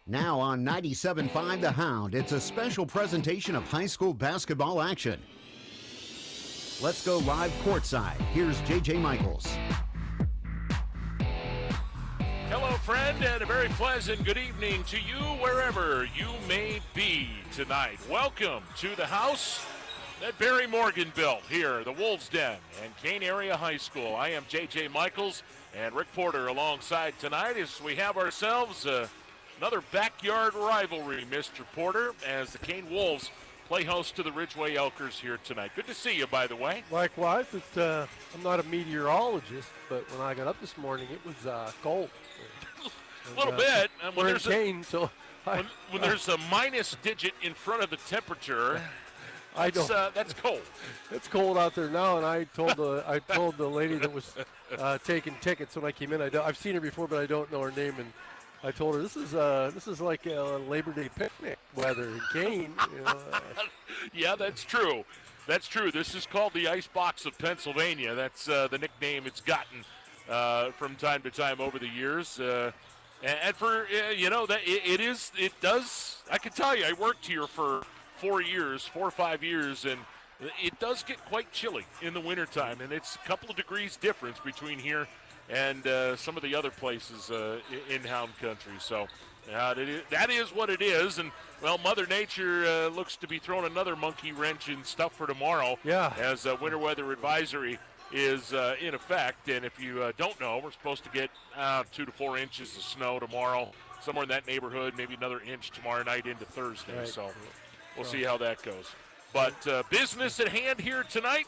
Now on 97.5 The Hound, it's a special presentation of high school basketball action. Let's go live courtside. Here's J.J. Michaels. Hello, friend, and a very pleasant good evening to you wherever you may be tonight. Welcome to the house that Barry Morgan built here, the Wolves Den and Kane Area High School. I am J.J. Michaels and Rick Porter alongside tonight as we have ourselves another backyard rivalry, Mr. Porter, as the Kane Wolves play host to the Ridgway Elkers here tonight. Good to see you, by the way. Likewise. I'm not a meteorologist, but when I got up this morning, it was cold. A little bit. We're in Kane, so when there's a minus digit in front of the temperature, that's cold. It's cold out there now, and I told the lady that was taking tickets when I came in. I've seen her before, but I don't know her name, and I told her this is like a Labor Day picnic weather in Kane. Yeah, that's true. That's true. This is called the Icebox of Pennsylvania. That's the nickname it's gotten from time to time over the years. And for it does. I can tell you, I worked here for 4 or 5 years, and it does get quite chilly in the wintertime, and it's a couple of degrees difference between here and some of the other places in Hound Country. So that is what it is. And, well, Mother Nature looks to be throwing another monkey wrench in stuff for tomorrow. Yeah. As a winter weather advisory is in effect. And if you don't know, we're supposed to get 2 to 4 inches of snow tomorrow, somewhere in that neighborhood, maybe another inch tomorrow night into Thursday. Right. So we'll see how that goes. But business at hand here tonight.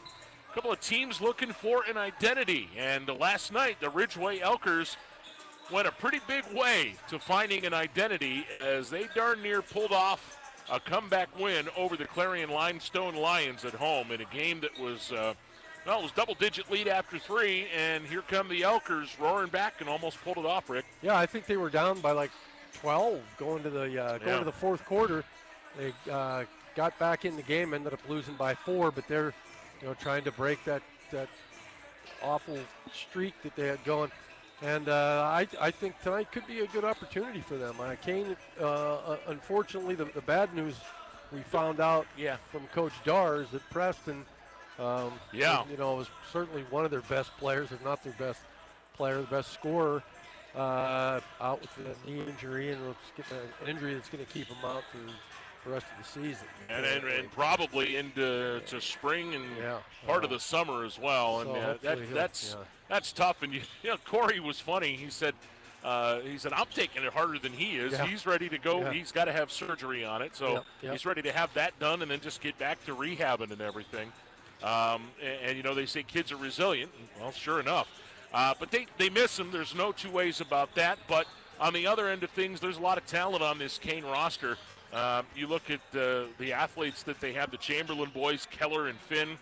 A couple of teams looking for an identity, and last night the Ridgway Elkers went a pretty big way to finding an identity as they darn near pulled off a comeback win over the Clarion Limestone Lions at home in a game that was, it was double-digit lead after 3, and here come the Elkers roaring back and almost pulled it off, Rick. Yeah, I think they were down by like 12 going to the fourth quarter. They got back in the game, ended up losing by 4, but they're trying to break that awful streak that they had going. And I think tonight could be a good opportunity for them. Kane, unfortunately, the bad news we found out from Coach Dar is that Preston, was certainly one of their best players, if not their best player, the best scorer, out with a knee injury, and an injury that's going to keep him out for the rest of the season, and probably into spring and part of the summer as well. So and that's tough. And Corey was funny. He said I'm taking it harder than he is. Yeah. He's ready to go. Yeah. He's got to have surgery on it, so he's ready to have that done and then just get back to rehabbing and everything. And they say kids are resilient. Well, sure enough. But they miss him. There's no two ways about that. But on the other end of things, there's a lot of talent on this Kane roster. You look at the athletes that they have, the Chamberlain boys, Keller and Finn.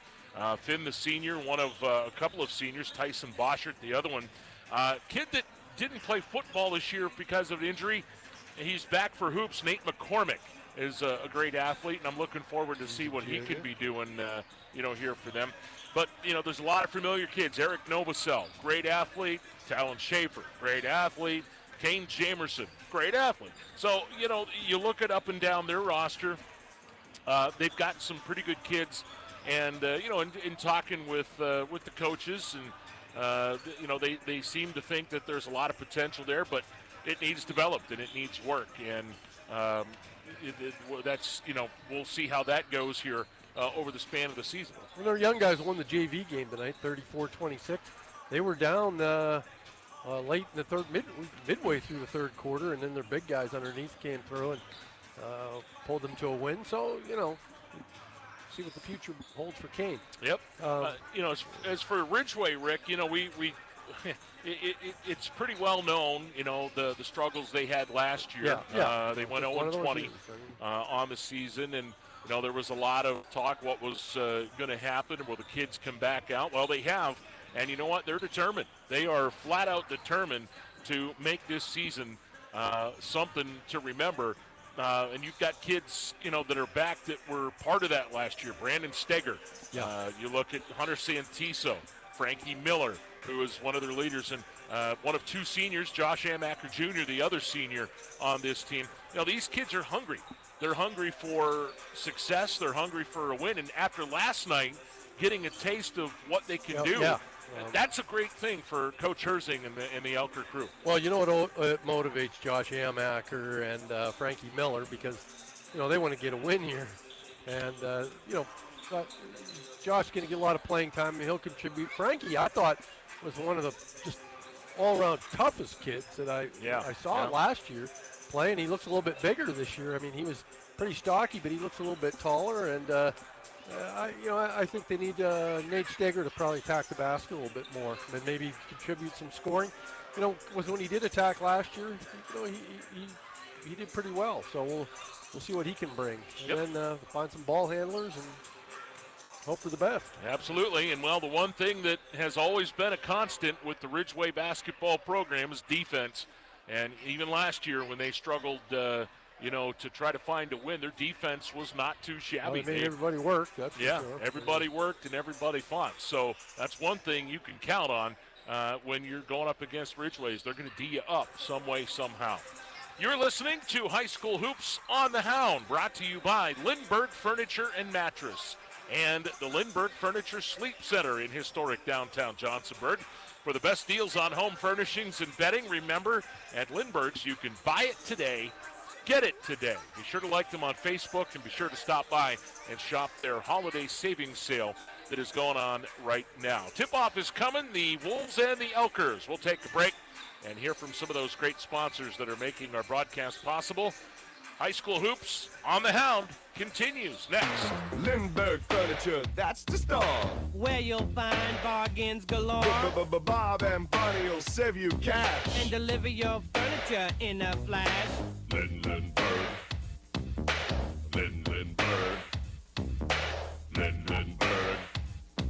Finn, the senior, one of a couple of seniors, Tyson Boschert, the other one. Kid that didn't play football this year because of injury. He's back for hoops. Nate McCormick is a great athlete, and I'm looking forward to see what he could be doing, here for them. But, there's a lot of familiar kids. Eric Novosel, great athlete. Talon Schaefer, great athlete. Kane Jamerson, great athlete. So, you look at up and down their roster, they've got some pretty good kids. And, in talking with the coaches, and, they seem to think that there's a lot of potential there, but it needs developed and it needs work. And we'll see how that goes here over the span of the season. Well, their young guys won the JV game tonight, 34-26. They were down late in the third, midway through the third quarter, and then their big guys underneath came through and pulled them to a win. So, see what the future holds for Kane. Yep. As for Ridgway, Rick, it's pretty well known, the struggles they had last year. They went 0-20 on the season, and there was a lot of talk what was going to happen. Will the kids come back out? Well, they have. And you know what? They're determined. They are flat out determined to make this season something to remember. And you've got kids, that are back that were part of that last year. Brandon Steger. You look at Hunter Santiso, Frankie Miller, who is one of their leaders, and one of two seniors, Josh Amacker Jr., the other senior on this team. These kids are hungry. They're hungry for success. They're hungry for a win. And after last night, getting a taste of what they can do, that's a great thing for Coach Herzing and the Elker crew. Well, it motivates Josh Amacker and Frankie Miller because, they want to get a win here. And, Josh going to get a lot of playing time, and he'll contribute. Frankie, I thought, was one of the just all-around toughest kids that I saw last year playing. He looks a little bit bigger this year. I mean, he was pretty stocky, but he looks a little bit taller. And, I think they need Nate Steger to probably attack the basket a little bit more and maybe contribute some scoring. When he did attack last year, he did pretty well. So we'll see what he can bring. And then find some ball handlers and hope for the best. Absolutely. And, the one thing that has always been a constant with the Ridgway basketball program is defense. And even last year when they struggled, to try to find a win, their defense was not too shabby. They made everybody work. That's for sure. Everybody worked and everybody fought. So that's one thing you can count on when you're going up against Ridgways. They're going to D you up some way, somehow. You're listening to High School Hoops on the Hound, brought to you by Lindbergh Furniture and Mattress and the Lindbergh Furniture Sleep Center in historic downtown Johnsonburg. For the best deals on home furnishings and bedding, remember, at Lindbergh's, you can buy it today, get it today. Be sure to like them on Facebook and be sure to stop by and shop their holiday savings sale that is going on right now. Tip-off is coming, the Wolves and the Elkers. We'll take a break and hear from some of those great sponsors that are making our broadcast possible. High School Hoops on the Hound continues next. Lindbergh Furniture, that's the store. Where you'll find bargains galore. Bob and Bonnie will save you cash. And deliver your furniture in a flash. Lindbergh.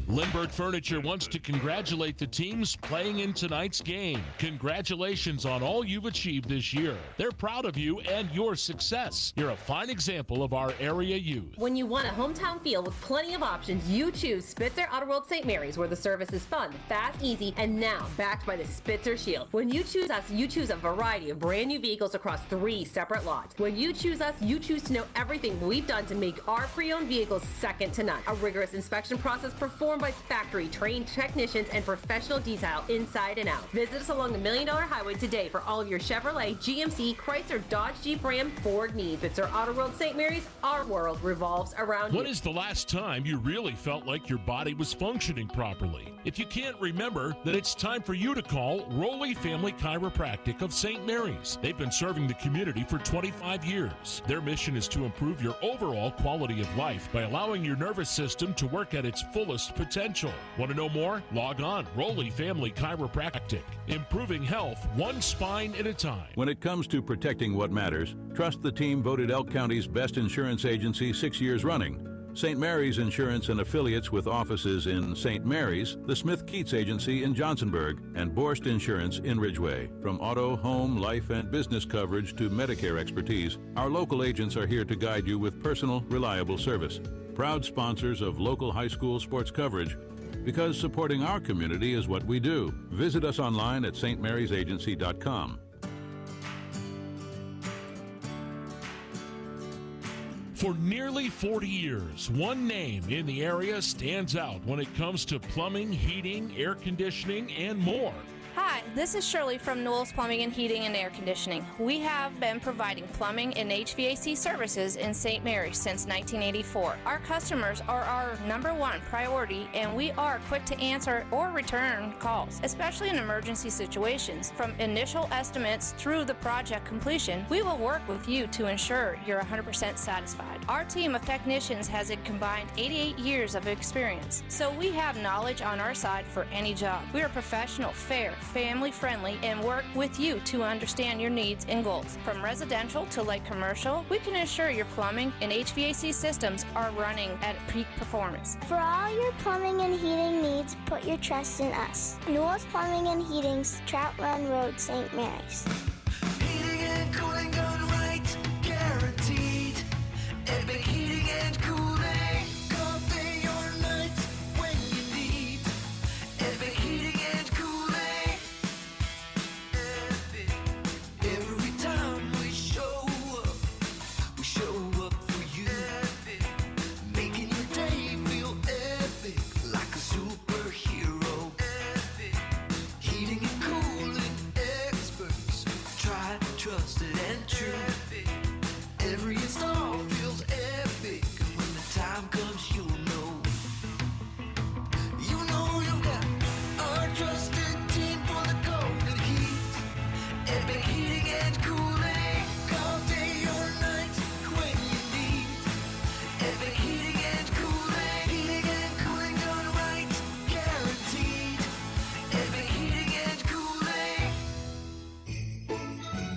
Lindbergh Furniture wants to congratulate the teams playing in tonight's game. Congratulations on all you've achieved this year. They're proud of you and your success. You're a fine example of our area youth. When you want a hometown feel with plenty of options, you choose Spitzer Outer World St. Mary's, where the service is fun, fast, easy, and now backed by the Spitzer Shield. When you choose us, you choose a variety of brand new vehicles across 3 separate lots. When you choose us, you choose to know everything we've done to make our pre-owned vehicles second to none. A rigorous inspection process performed by factory-trained technicians and professional detail inside and out. Visit us along the $1 Million Highway today for all of your Chevrolet, GMC, Chrysler, Dodge, Jeep, Ram, Ford needs. It's our Outer World St. Mary's. Our world revolves around you. When is the last time you really felt like your body was functioning properly? If you can't remember, then it's time for you to call Rowley Family Chiropractic of St. Mary's. They've been serving the community for 25 years. Their mission is to improve your overall quality of life by allowing your nervous system to work at its fullest potential. Want to know more? Log on Rowley Family Chiropractic. Improving health one spine at a time. When it comes to protecting what matters, trust the team voted Elk County's best insurance agency 6 years running. St. Mary's Insurance and affiliates with offices in St. Mary's, the Smith Keats Agency in Johnsonburg, and Borst Insurance in Ridgway. From auto, home, life, and business coverage to Medicare expertise, our local agents are here to guide you with personal, reliable service. Proud sponsors of local high school sports coverage, because supporting our community is what we do. Visit us online at stmarysagency.com. For nearly 40 years, one name in the area stands out when it comes to plumbing, heating, air conditioning, and more. Hi, this is Shirley from Newell's Plumbing and Heating and Air Conditioning. We have been providing plumbing and HVAC services in St. Mary's since 1984. Our customers are our #1 priority, and we are quick to answer or return calls, especially in emergency situations. From initial estimates through the project completion, we will work with you to ensure you're 100% satisfied. Our team of technicians has a combined 88 years of experience, so we have knowledge on our side for any job. We are professional, fair, family-friendly, and work with you to understand your needs and goals. From residential to light commercial, we can ensure your plumbing and HVAC systems are running at peak performance. For all your plumbing and heating needs, put your trust in us. Newell's Plumbing and Heating's Trout Run Road, St. Mary's. Heating and cooling done right, guaranteed. Epic heating and cooling, all day or night when you need. Epic heating and cooling.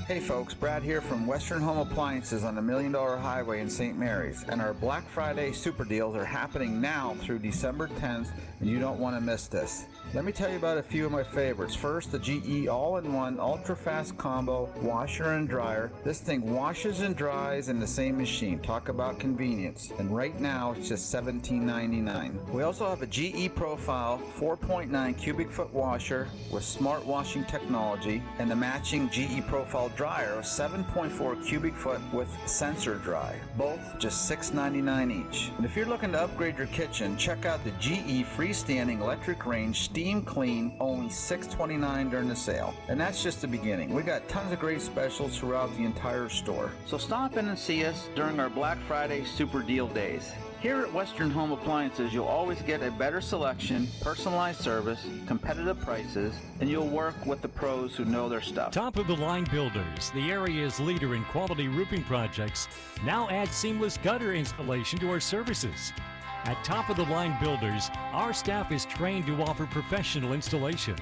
Hey folks, Brad here from Western Home Appliances on the $1 Million Highway in St. Mary's, and our Black Friday super deals are happening now through December 10th, and you don't want to miss this. Let me tell you about a few of my favorites. First, the GE all-in-one ultra-fast combo washer and dryer. This thing washes and dries in the same machine. Talk about convenience. And right now, it's just $17.99. We also have a GE Profile 4.9 cubic foot washer with smart washing technology and the matching GE Profile dryer of 7.4 cubic foot with sensor dry. Both just $6.99 each. And if you're looking to upgrade your kitchen, check out the GE freestanding electric range steam clean, only $6.29 during the sale. And that's just the beginning. We got tons of great specials throughout the entire store. So stop in and see us during our Black Friday super deal days. Here at Western Home Appliances, you'll always get a better selection, personalized service, competitive prices, and you'll work with the pros who know their stuff. Top of the Line Builders, the area's leader in quality roofing projects, now add seamless gutter installation to our services. At Top of the Line Builders, our staff is trained to offer professional installation.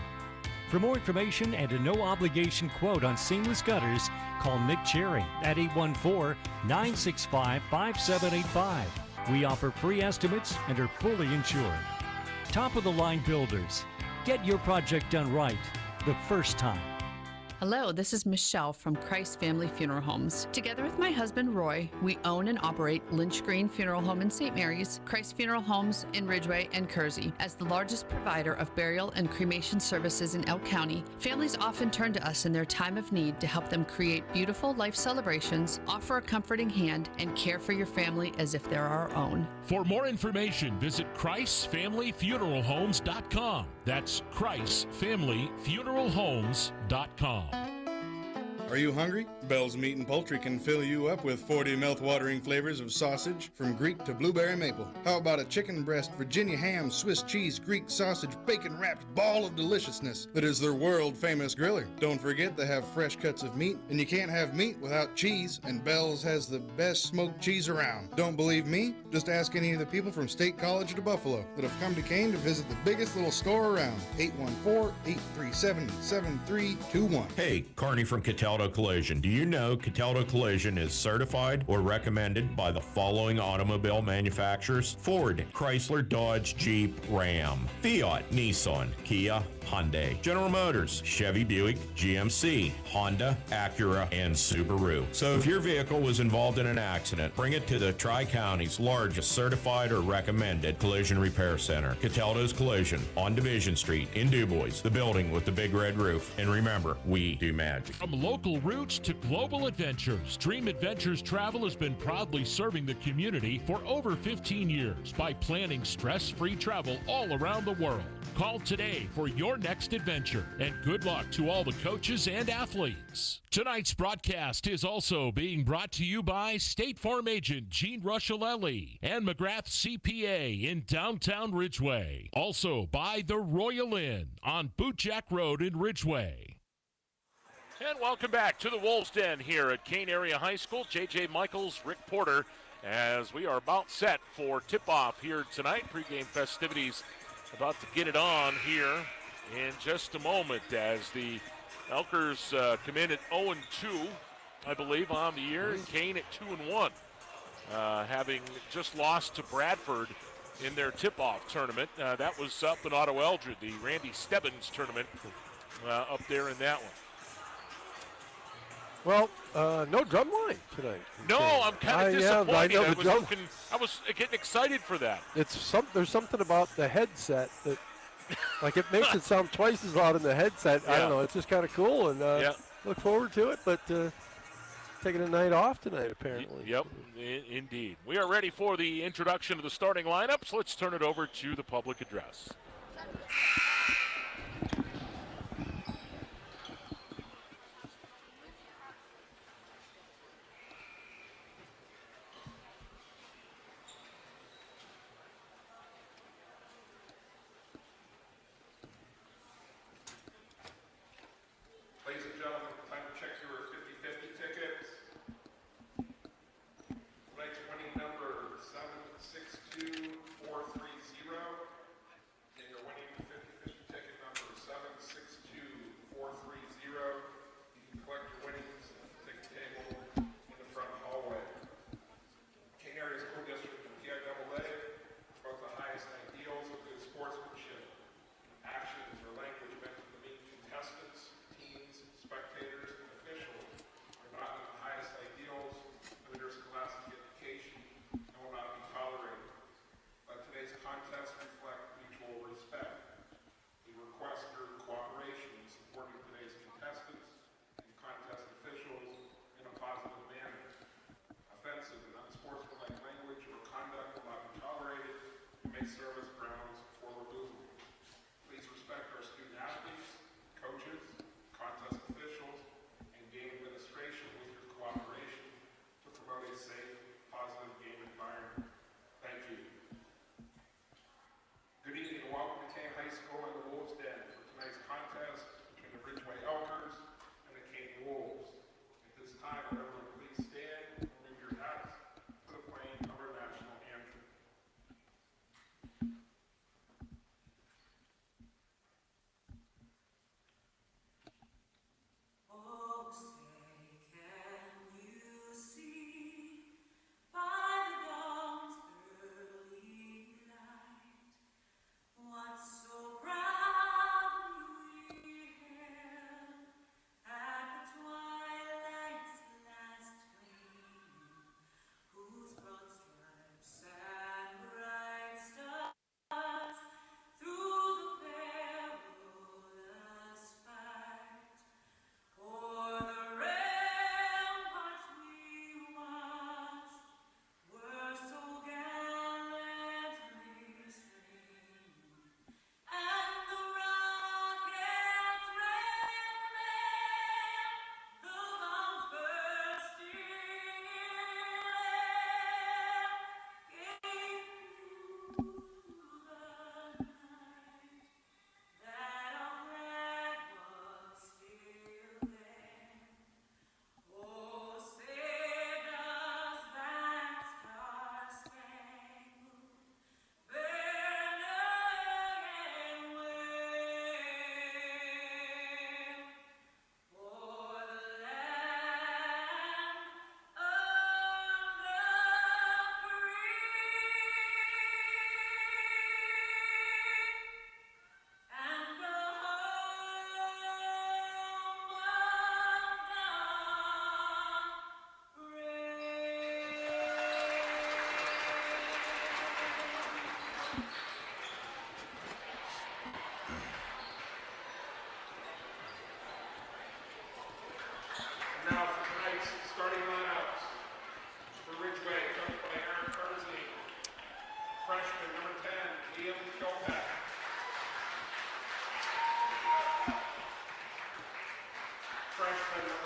For more information and a no-obligation quote on seamless gutters, call Nick Cherry at 814-965-5785. We offer free estimates and are fully insured. Top of the Line Builders. Get your project done right the first time. Hello, this is Michelle from Christ Family Funeral Homes. Together with my husband Roy, we own and operate Lynch Green Funeral Home in St. Mary's, Christ Funeral Homes in Ridgway and Kersey. As the largest provider of burial and cremation services in Elk County, families often turn to us in their time of need to help them create beautiful life celebrations, offer a comforting hand, and care for your family as if they're our own. For more information, visit ChristFamilyFuneralHomes.com. That's ChristFamilyFuneralHomes.com. Are you hungry? Bell's Meat and Poultry can fill you up with 40 mouth-watering flavors of sausage, from Greek to blueberry maple. How about a chicken breast, Virginia ham, Swiss cheese, Greek sausage, bacon-wrapped ball of deliciousness that is their world-famous griller? Don't forget they have fresh cuts of meat, and you can't have meat without cheese, and Bell's has the best smoked cheese around. Don't believe me? Just ask any of the people from State College to Buffalo that have come to Kane to visit the biggest little store around. 814-837-7321. Hey, Carney from Cataldo Collision. Do you know Cataldo Collision is certified or recommended by the following automobile manufacturers? Ford, Chrysler, Dodge, Jeep, Ram, Fiat, Nissan, Kia, Hyundai, General Motors, Chevy, Buick, GMC, Honda, Acura, and Subaru. So if your vehicle was involved in an accident, bring it to the Tri-County's largest certified or recommended collision repair center, Cataldo's Collision, on Division Street in DuBois, the building with the big red roof. And remember, we do magic. From local roots to global adventures, Dream Adventures Travel has been proudly serving the community for over 15 years by planning stress-free travel all around the world. Call today for your next adventure, and good luck to all the coaches and athletes. Tonight's broadcast is also being brought to you by State Farm agent Gene Ruscialelli and McGrath CPA in downtown Ridgway. Also by the Royal Inn on Bootjack Road in Ridgway. And welcome back to the Wolves Den here at Kane Area High School. J.J. Michaels, Rick Porter, as we are about set for tip-off here tonight. Pre-game festivities about to get it on here in just a moment as the Elkers come in at 0-2, I believe, on the year. Kane at 2-1, having just lost to Bradford in their tip-off tournament. That was up in Otto Eldred, the Randy Stebbins tournament up there in that one. Well, no drum line tonight. No, I'm kind of disappointed. I was getting excited for that. There's something about the headset that, like, it makes it sound twice as loud in the headset. Yeah. I don't know. It's just kind of cool, and look forward to it. But taking a night off tonight, apparently. Yep, indeed. We are ready for the introduction of the starting lineups. Let's turn it over to the public address.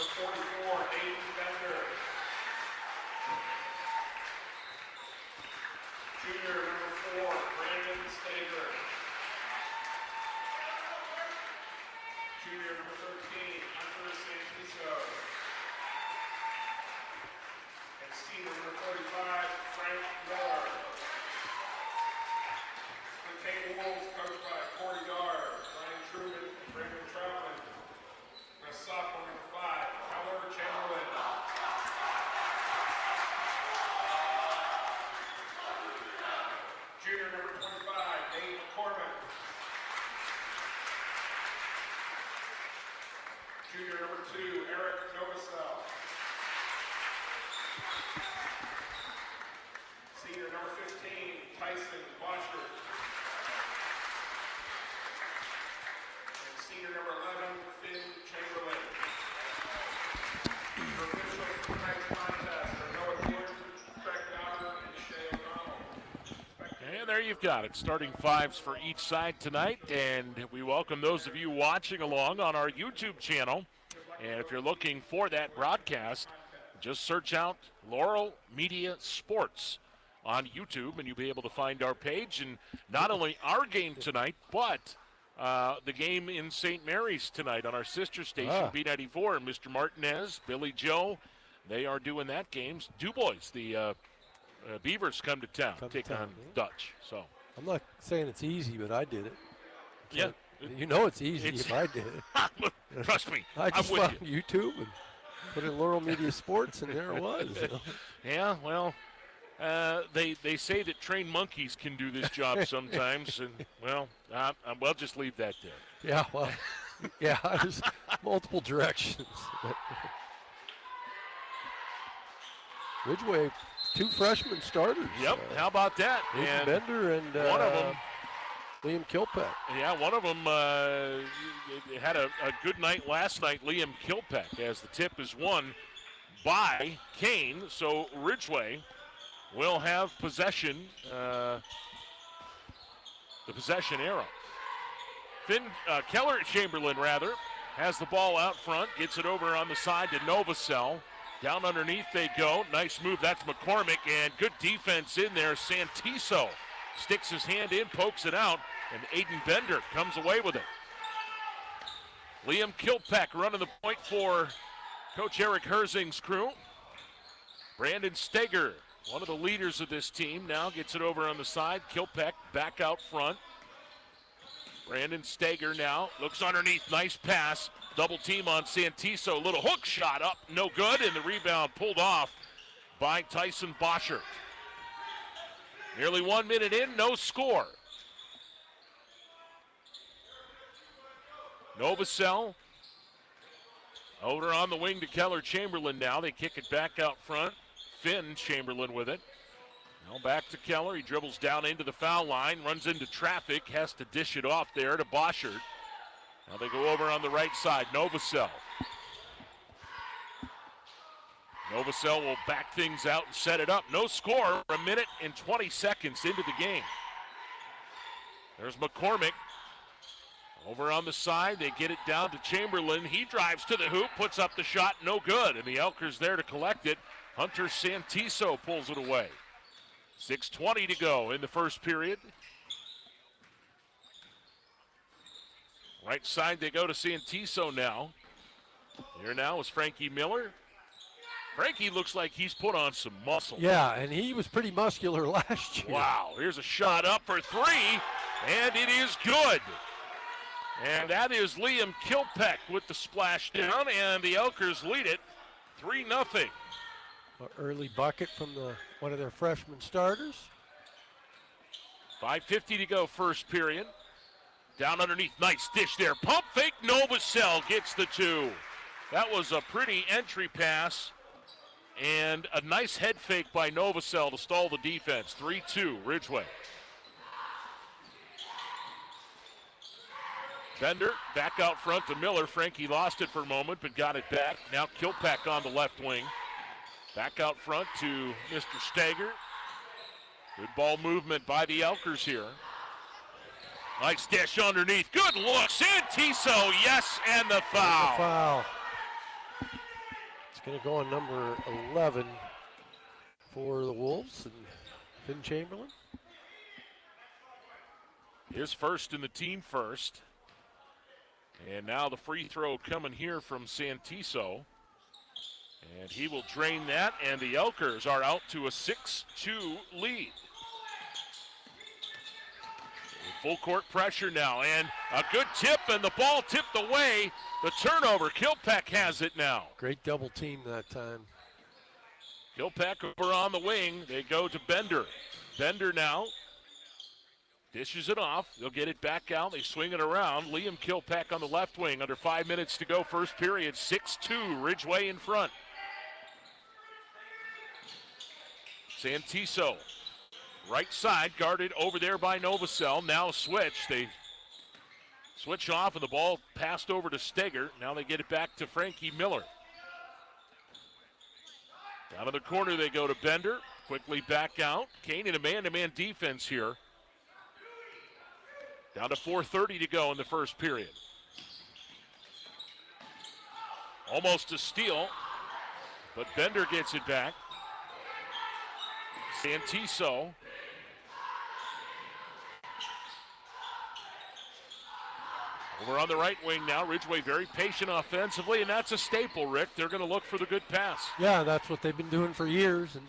44, Aiden Bender. Junior number 4, Brandon Stager. Junior number 13, Hunter Santiso. And senior number 45, Frank Miller. The Kane Wolves coached by Corey Gard, Ryan Truman, and Brandon Troutman. And sophomore number 5, Keller Chamberlain. Junior number 25, Nate McCormick. Junior number 2, Eric Novosel. Senior number 15, Tyson Bosher. And senior number 11, Finn Chamberlain. For officials for tonight's contest are Noah Jordan, Craig Downer, and Shay O'Donnell. And there you've got it, starting 5s for each side tonight, and we welcome those of you watching along on our YouTube channel. And if you're looking for that broadcast, just search out Laurel Media Sports on YouTube, and you'll be able to find our page. And not only our game tonight, but the game in St. Mary's tonight on our sister station, B94. And Mr. Martinez, Billy Joe, they are doing that game. DuBois, the Beavers come to town, take on Dutch. So I'm not saying it's easy, but I did it. Yeah. You know it's easy if I did it. Trust me, I just I'm with found YouTube and put in Laurel Media Sports, and there it was. You know? Yeah, well, they say that trained monkeys can do this job sometimes, and, well, we'll just leave that there. Yeah, well, yeah, there's multiple directions. Ridgway, 2 freshman starters. Yep, how about that? Aiden Bender and one of them, Liam Kilpack. Yeah, one of them had a good night last night, Liam Kilpack, as the tip is won by Kane. So Ridgway will have possession, the possession arrow. Keller Chamberlain, has the ball out front, gets it over on the side to Novosel. Down underneath they go. Nice move. That's McCormick, and good defense in there. Santiso sticks his hand in, pokes it out, and Aiden Bender comes away with it. Liam Kilpack running the point for Coach Eric Herzing's crew. Brandon Steger, one of the leaders of this team, now gets it over on the side. Kilpack back out front. Brandon Steger now looks underneath. Nice pass. Double team on Santiso. Little hook shot up. No good. And the rebound pulled off by Tyson Boschert. Nearly 1 minute in. No score. Novosel over on the wing to Keller Chamberlain now. They kick it back out front. Finn Chamberlain with it. Now back to Keller. He dribbles down into the foul line, runs into traffic, has to dish it off there to Boschert. Now they go over on the right side. Novosel. Novosel will back things out and set it up. No score. 1 minute and 20 seconds into the game. There's McCormick. Over on the side, they get it down to Chamberlain. He drives to the hoop, puts up the shot, no good. And the Elkers there to collect it. Hunter Santiso pulls it away. 6:20 to go in the first period. Right side, they go to Santiso now. Here now is Frankie Miller. Frankie looks like he's put on some muscle. Yeah, and he was pretty muscular last year. Wow, here's a shot up for 3, and it is good. And that is Liam Kilpack with the splash down, and the Elkers lead it 3-0. An early bucket from one of their freshman starters. 5:50 to go first period. Down underneath, nice dish there. Pump fake, Novosel gets the 2. That was a pretty entry pass. And a nice head fake by Novosel to stall the defense. 3-2, Ridgway. Bender back out front to Miller. Frankie lost it for a moment, but got it back. Now Kilpack on the left wing. Back out front to Mr. Steger. Good ball movement by the Elkers here. Nice dish underneath. Good look. Santiso, yes, and the foul. Going to go on number 11 for the Wolves, and Finn Chamberlain. His first and the team first. And now the free throw coming here from Santiso. And he will drain that, and the Elkers are out to a 6-2 lead. Full court pressure now, and a good tip, and the ball tipped away. The turnover, Kilpack has it now. Great double team that time. Kilpack over on the wing. They go to Bender. Bender now dishes it off. They'll get it back out. They swing it around. Liam Kilpack on the left wing. Under 5 minutes to go, first period. 6-2, Ridgway in front. Santiso, right side, guarded over there by Novacell. Now switch. They switch off, and the ball passed over to Steger. Now they get it back to Frankie Miller. Down to the corner they go to Bender. Quickly back out. Kane in a man-to-man defense here. Down to 4:30 to go in the first period. Almost a steal, but Bender gets it back. Santiso. Over on the right wing now. Ridgway very patient offensively, and that's a staple, Rick. They're going to look for the good pass. Yeah, that's what they've been doing for years. And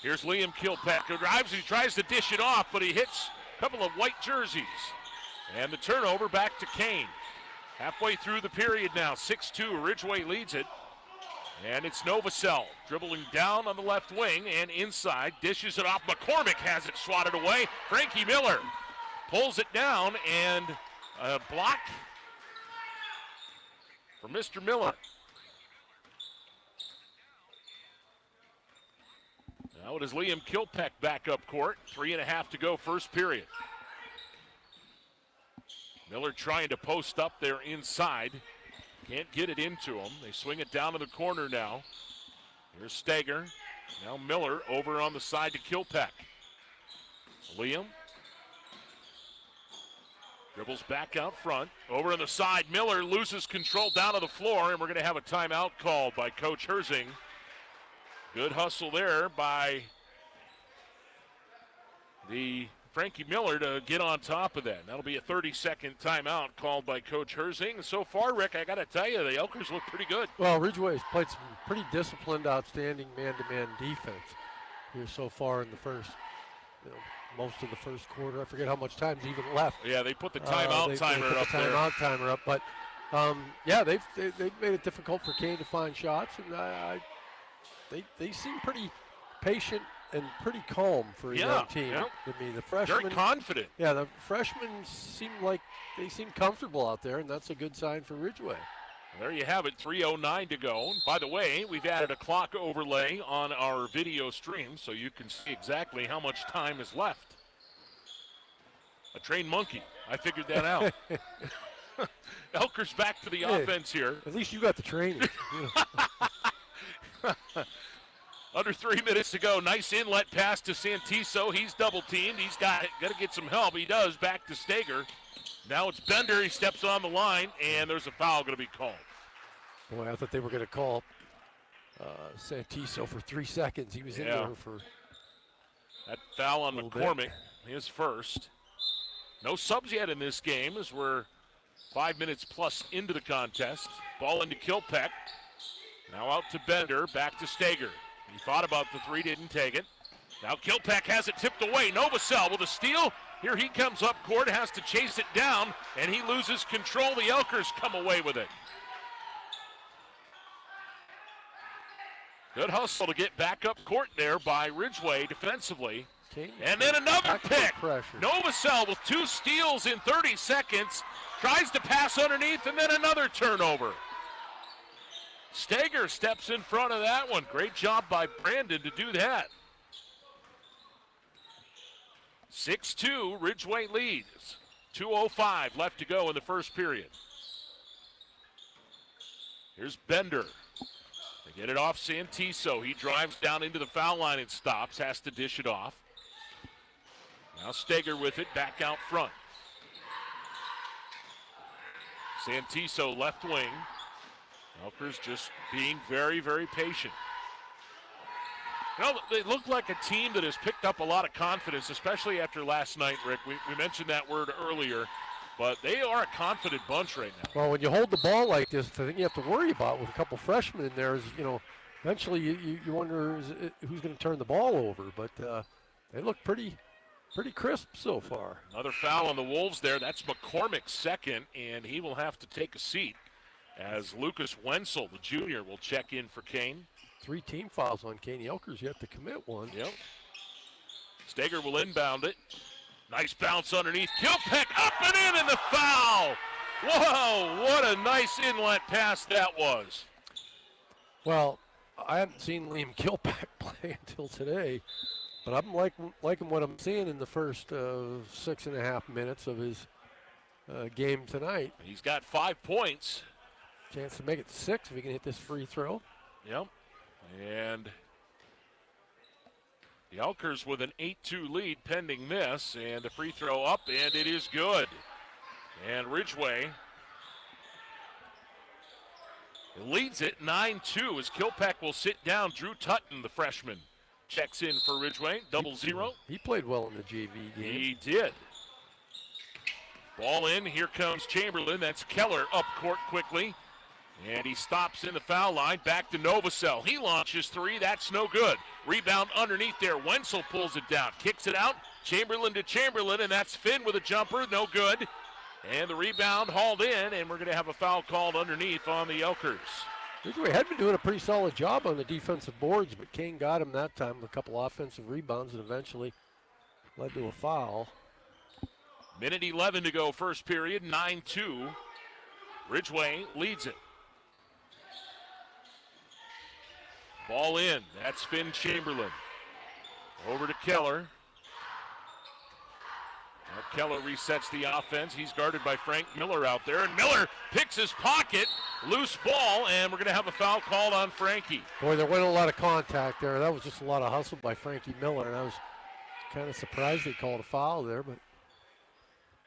here's Liam Kilpack, who drives. He tries to dish it off, but he hits a couple of white jerseys. And the turnover back to Kane. Halfway through the period now. 6-2, Ridgway leads it. And it's Novacell dribbling down on the left wing and inside. Dishes it off. McCormick has it swatted away. Frankie Miller pulls it down, and a block for Mr. Miller. Now it is Liam Kilpack back up court. 3.5 to go, first period. Miller trying to post up there inside. Can't get it into him. They swing it down to the corner now. Here's Steger. Now Miller over on the side to Kilpack. Liam dribbles back out front. Over on the side, Miller loses control down to the floor, and we're going to have a timeout called by Coach Herzing. Good hustle there by the Frankie Miller to get on top of that. That'll be a 30-second timeout called by Coach Herzing. And so far, Rick, I got to tell you, the Elkers look pretty good. Well, Ridgway has played some pretty disciplined, outstanding man-to-man defense here so far in the first, most of the first quarter. I forget how much time's even left. Yeah, they put the timeout timer up there. Timeout timer up, but yeah, they've made it difficult for Kane to find shots, and they seem pretty patient and pretty calm for a young team. Yeah. I mean, the freshmen very confident. Yeah, the freshmen seem comfortable out there, and that's a good sign for Ridgway. There you have it, 3:09 to go. And by the way, we've added a clock overlay on our video stream so you can see exactly how much time is left. A trained monkey. I figured that out. Elker's back to the offense here. At least you got the training. Under 3 minutes to go. Nice inlet pass to Santiso. He's double teamed. He's got to get some help. He does. Back to Steger. Now it's Bender. He steps on the line, and there's a foul going to be called. Boy, I thought they were going to call Santiso for 3 seconds. He was in there for that foul on McCormick, his first. No subs yet in this game as we're 5 minutes plus into the contest. Ball into Kilpack. Now out to Bender. Back to Steger. He thought about the three, didn't take it. Now Kilpack has it tipped away. Novacell with a steal. Here he comes up court, has to chase it down, and he loses control. The Elkers come away with it. Good hustle to get back up court there by Ridgway defensively. And then another pick. Novacell with 2 steals in 30 seconds. Tries to pass underneath, and then another turnover. Steger steps in front of that one. Great job by Brandon to do that. 6-2, Ridgway leads. 2:05 left to go in the first period. Here's Bender. They get it off Santiso. He drives down into the foul line and stops. Has to dish it off. Now Steger with it back out front. Santiso left wing. Elkers just being very, very patient. You know, they look like a team that has picked up a lot of confidence, especially after last night, Rick. We mentioned that word earlier, but they are a confident bunch right now. Well, when you hold the ball like this, the thing you have to worry about with a couple freshmen in there is, eventually you wonder who's going to turn the ball over. But they look pretty crisp so far. Another foul on the Wolves there. That's McCormick's second, and he will have to take a seat as Lucas Wenzel, the junior, will check in for Kane. 3 team fouls on Kane. Elkers yet to commit one. Yep. Steger will inbound it. Nice bounce underneath. Kilpeck up and in the foul. Whoa, what a nice inlet pass that was. Well, I haven't seen Liam Kilpeck play until today, but I'm liking what I'm seeing in the first 6.5 minutes of his game tonight. He's got 5 points. Chance to make it 6 if he can hit this free throw. Yep. And the Elkers with an 8-2 lead pending this, and the free throw up, and it is good. And Ridgway leads it 9-2 as Kilpeck will sit down. Drew Tutton, the freshman, checks in for Ridgway, 0-0. He played well in the JV game. He did. Ball in, here comes Chamberlain. That's Keller up court quickly. And he stops in the foul line, back to Novosel. He launches 3, that's no good. Rebound underneath there, Wenzel pulls it down, kicks it out, Chamberlain to Chamberlain, and that's Finn with a jumper, no good. And the rebound hauled in, and we're going to have a foul called underneath on the Elkers. Ridgway had been doing a pretty solid job on the defensive boards, but Kane got him that time with a couple offensive rebounds and eventually led to a foul. Minute 11 to go, first period, 9-2. Ridgway leads it. Ball in, that's Finn Chamberlain. Over to Keller. Now Keller resets the offense. He's guarded by Frank Miller out there, and Miller picks his pocket. Loose ball, and we're going to have a foul called on Frankie. Boy, there wasn't a lot of contact there. That was just a lot of hustle by Frankie Miller, and I was kind of surprised they called a foul there. But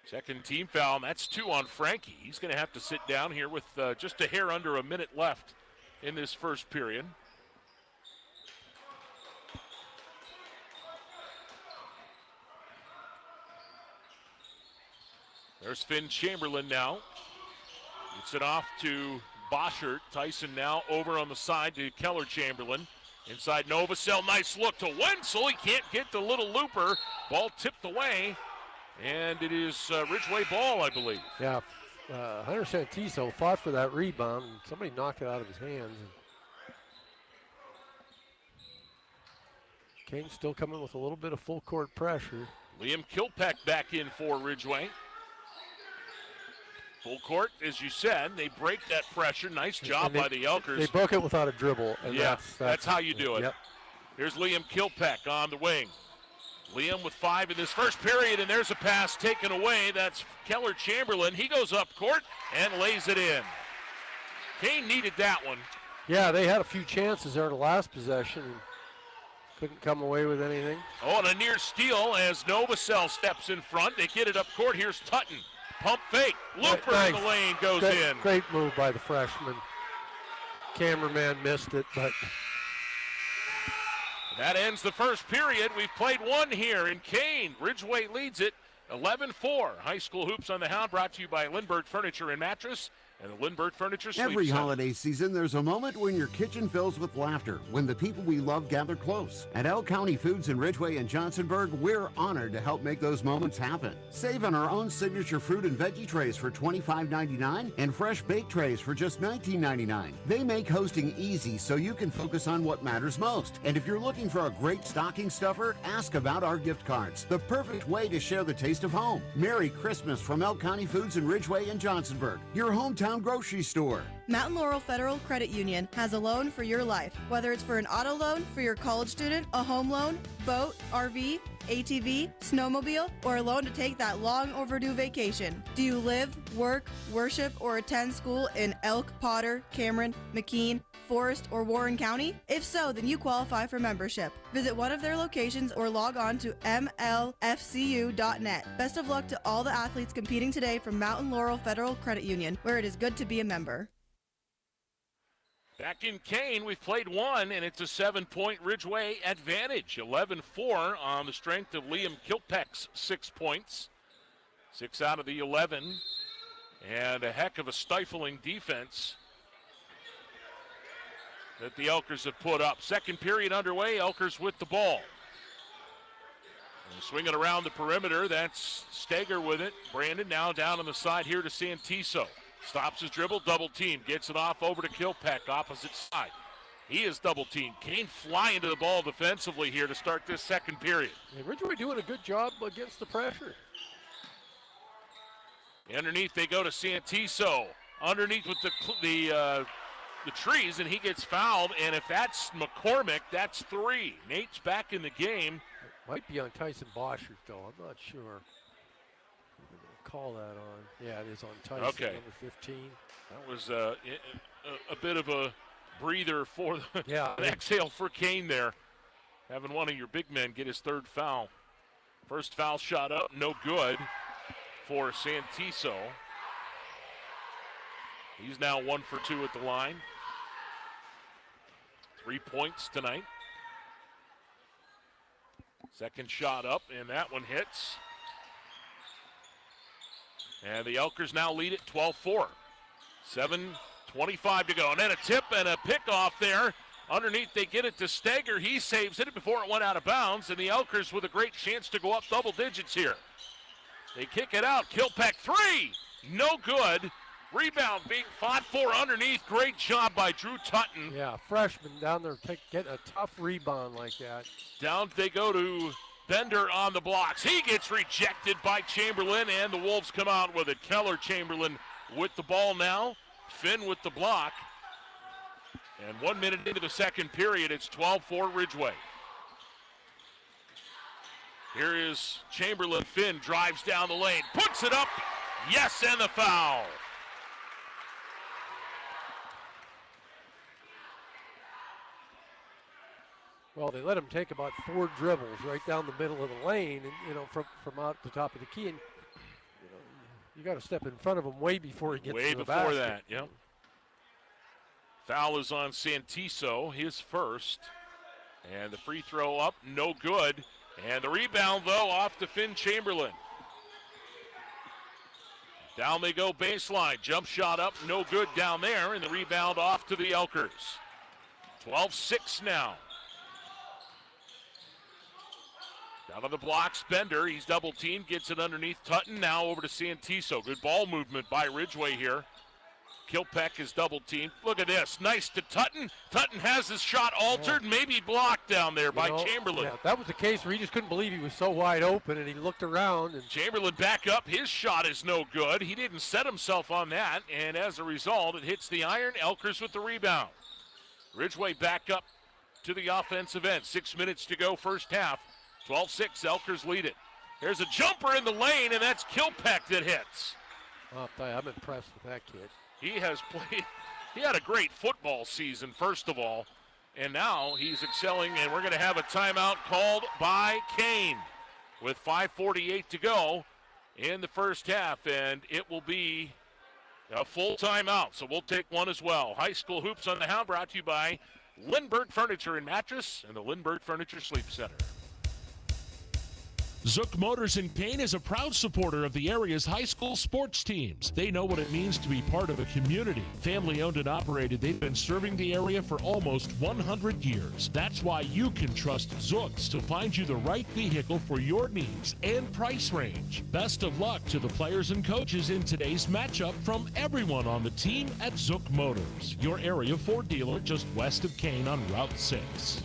second team foul, and that's 2 on Frankie. He's going to have to sit down here with just a hair under a minute left in this first period. There's Finn Chamberlain now. Gets it off to Boschert. Tyson now over on the side to Keller Chamberlain. Inside Novosel, nice look to Wenzel. He can't get the little looper. Ball tipped away, and it is Ridgway ball, I believe. Yeah, Hunter Santiso fought for that rebound, and somebody knocked it out of his hands. Kane's still coming with a little bit of full court pressure. Liam Kilpeck back in for Ridgway. Full court, as you said, they break that pressure. Nice job by the Elkers. They broke it without a dribble. And yeah, that's how you do it. Yep. Here's Liam Kilpeck on the wing. Liam with 5 in this first period, and there's a pass taken away. That's Keller Chamberlain. He goes up court and lays it in. Kane needed that one. Yeah, they had a few chances there in the last possession and couldn't come away with anything. Oh, and a near steal as Novosel steps in front. They get it up court. Here's Tutton. Pump fake. Looper in the lane goes in. Great move by the freshman. Cameraman missed it, but that ends the first period. We've played one here in Kane. Ridgway leads it 11-4. High School Hoops on the Hound brought to you by Lindbergh Furniture and Mattress and the Lindbergh Furniture Suite Every Center. holiday season, there's a moment when your kitchen fills with laughter, when the people we love gather close. At Elk County Foods in Ridgway and Johnsonburg, we're honored to help make those moments happen. Save on our own signature fruit and veggie trays for $25.99 and fresh baked trays for just $19.99. They make hosting easy so you can focus on what matters most. And if you're looking for a great stocking stuffer, ask about our gift cards, the perfect way to share the taste of home. Merry Christmas from Elk County Foods in Ridgway and Johnsonburg, your hometown grocery store. Mountain Laurel Federal Credit Union has a loan for your life. Whether it's for an auto loan for your college student, a home loan, boat, RV, ATV, snowmobile, or a loan to take that long overdue vacation. Do you live, work, worship, or attend school in Elk, Potter, Cameron, McKean, Forest, or Warren County? If so, then you qualify for membership. Visit one of their locations or log on to mlfcu.net. Best of luck to all the athletes competing today from Mountain Laurel Federal Credit Union, where it is good to be a member. Back in Kane, we've played one, and it's a 7-point Ridgway advantage. 11-4 on the strength of Liam Kilpeck's 6 points. 6 out of the 11. And a heck of a stifling defense that the Elkers have put up. Second period underway, Elkers with the ball. And swinging around the perimeter, that's Steger with it. Brandon now down on the side here to Santiso. Stops his dribble, double team, gets it off over to Kilpeck, opposite side. He is double teamed. Kane flying to the ball defensively here to start this second period. And Ridgway doing a good job against the pressure. Underneath they go to Santiso. Underneath with the trees, and he gets fouled. And if that's McCormick, that's 3. Nate's back in the game. Might be on Tyson Boschert, though. I'm not sure. I'm going to call that on. Yeah, it is on Tyson, okay. Number 15. That was a bit of a breather for an exhale for Kane there. Having one of your big men get his 3rd foul. First foul shot up, no good for Santiso. He's now 1 for 2 at the line. 3 points tonight. Second shot up, and that one hits. And the Elkers now lead it 12-4. 7:25 to go. And then a tip and a pickoff there. Underneath, they get it to Steger. He saves it before it went out of bounds, and the Elkers with a great chance to go up double digits here. They kick it out. Kilpeck 3. No good. Rebound being fought for underneath. Great job by Drew Tutton. Yeah, freshman down there getting a tough rebound like that. Down they go to Bender on the blocks. He gets rejected by Chamberlain, and the Wolves come out with it. Keller Chamberlain with the ball now. Finn with the block. And 1 minute into the second period, it's 12-4 Ridgway. Here is Chamberlain. Finn drives down the lane, puts it up. Yes, and the foul. Well, they let him take about 4 dribbles right down the middle of the lane, and from out the top of the key, and you got to step in front of him way before he gets to the basket. Way before that, yep. Foul is on Santiso, his first, and the free throw up, no good, and the rebound though off to Finn Chamberlain. Down they go baseline, jump shot up, no good down there, and the rebound off to the Elkers. 12-6 now. Down on the blocks, Bender. He's double teamed, gets it underneath Tutton. Now over to Santiso. Good ball movement by Ridgway here. Kilpeck is double teamed. Look at this. Nice to Tutton. Tutton has his shot altered, maybe blocked down there by Chamberlain. Yeah, that was the case where he just couldn't believe he was so wide open, and he looked around. And Chamberlain back up. His shot is no good. He didn't set himself on that, and as a result, it hits the iron. Elkers with the rebound. Ridgway back up to the offensive end. 6 minutes to go, first half. 12-6, Elkers lead it. There's a jumper in the lane, and that's Kilpeck that hits. I'll tell you, I'm impressed with that kid. He has played, he had a great football season, first of all, and now he's excelling, and we're going to have a timeout called by Kane with 5:48 to go in the first half, and it will be a full timeout, so we'll take one as well. High School Hoops on the Hound brought to you by Lindbergh Furniture and Mattress and the Lindbergh Furniture Sleep Center. Zook Motors in Kane is a proud supporter of the area's high school sports teams. They know what it means to be part of a community. Family owned and operated, they've been serving the area for almost 100 years. That's why you can trust Zooks to find you the right vehicle for your needs and price range. Best of luck to the players and coaches in today's matchup from everyone on the team at Zook Motors, your area Ford dealer just west of Kane on Route 6.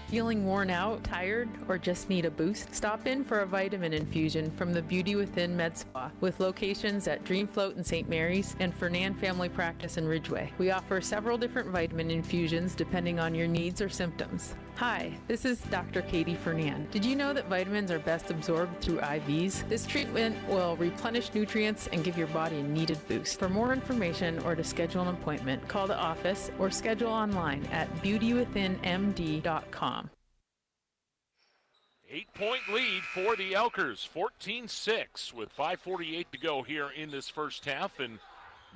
Feeling worn out, tired, or just need a boost? Stop in for a vitamin infusion from the Beauty Within Med Spa with locations at Dream Float in St. Mary's and Fernan Family Practice in Ridgway. We offer several different vitamin infusions depending on your needs or symptoms. Hi, this is Dr. Katie Fernan. Did you know that vitamins are best absorbed through IVs? This treatment will replenish nutrients and give your body a needed boost. For more information or to schedule an appointment, call the office or schedule online at beautywithinmd.com. 8-point lead for the Elkers, 14-6 with 5:48 to go here in this first half. And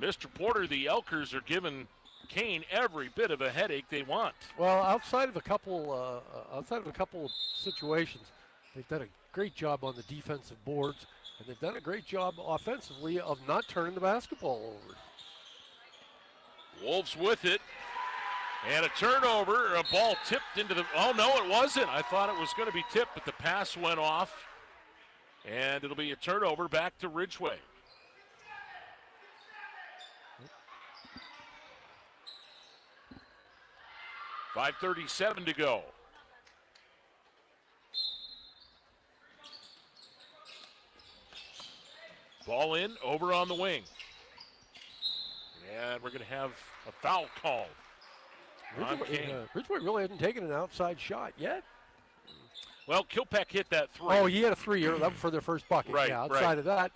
Mr. Porter, the Elkers are given Kane every bit of a headache they want. Well, outside of a couple of situations, they've done a great job on the defensive boards, and they've done a great job offensively of not turning the basketball over. Wolves with it. And a turnover, a ball tipped into the, oh no, it wasn't. I thought it was going to be tipped, but the pass went off. And it'll be a turnover back to Ridgway. .537 to go. Ball in, over on the wing. And we're going to have a foul called. Ridgway really hasn't taken an outside shot yet. Well, Kilpack hit that three. Oh, he had a three for their first bucket. Right, yeah, outside of that,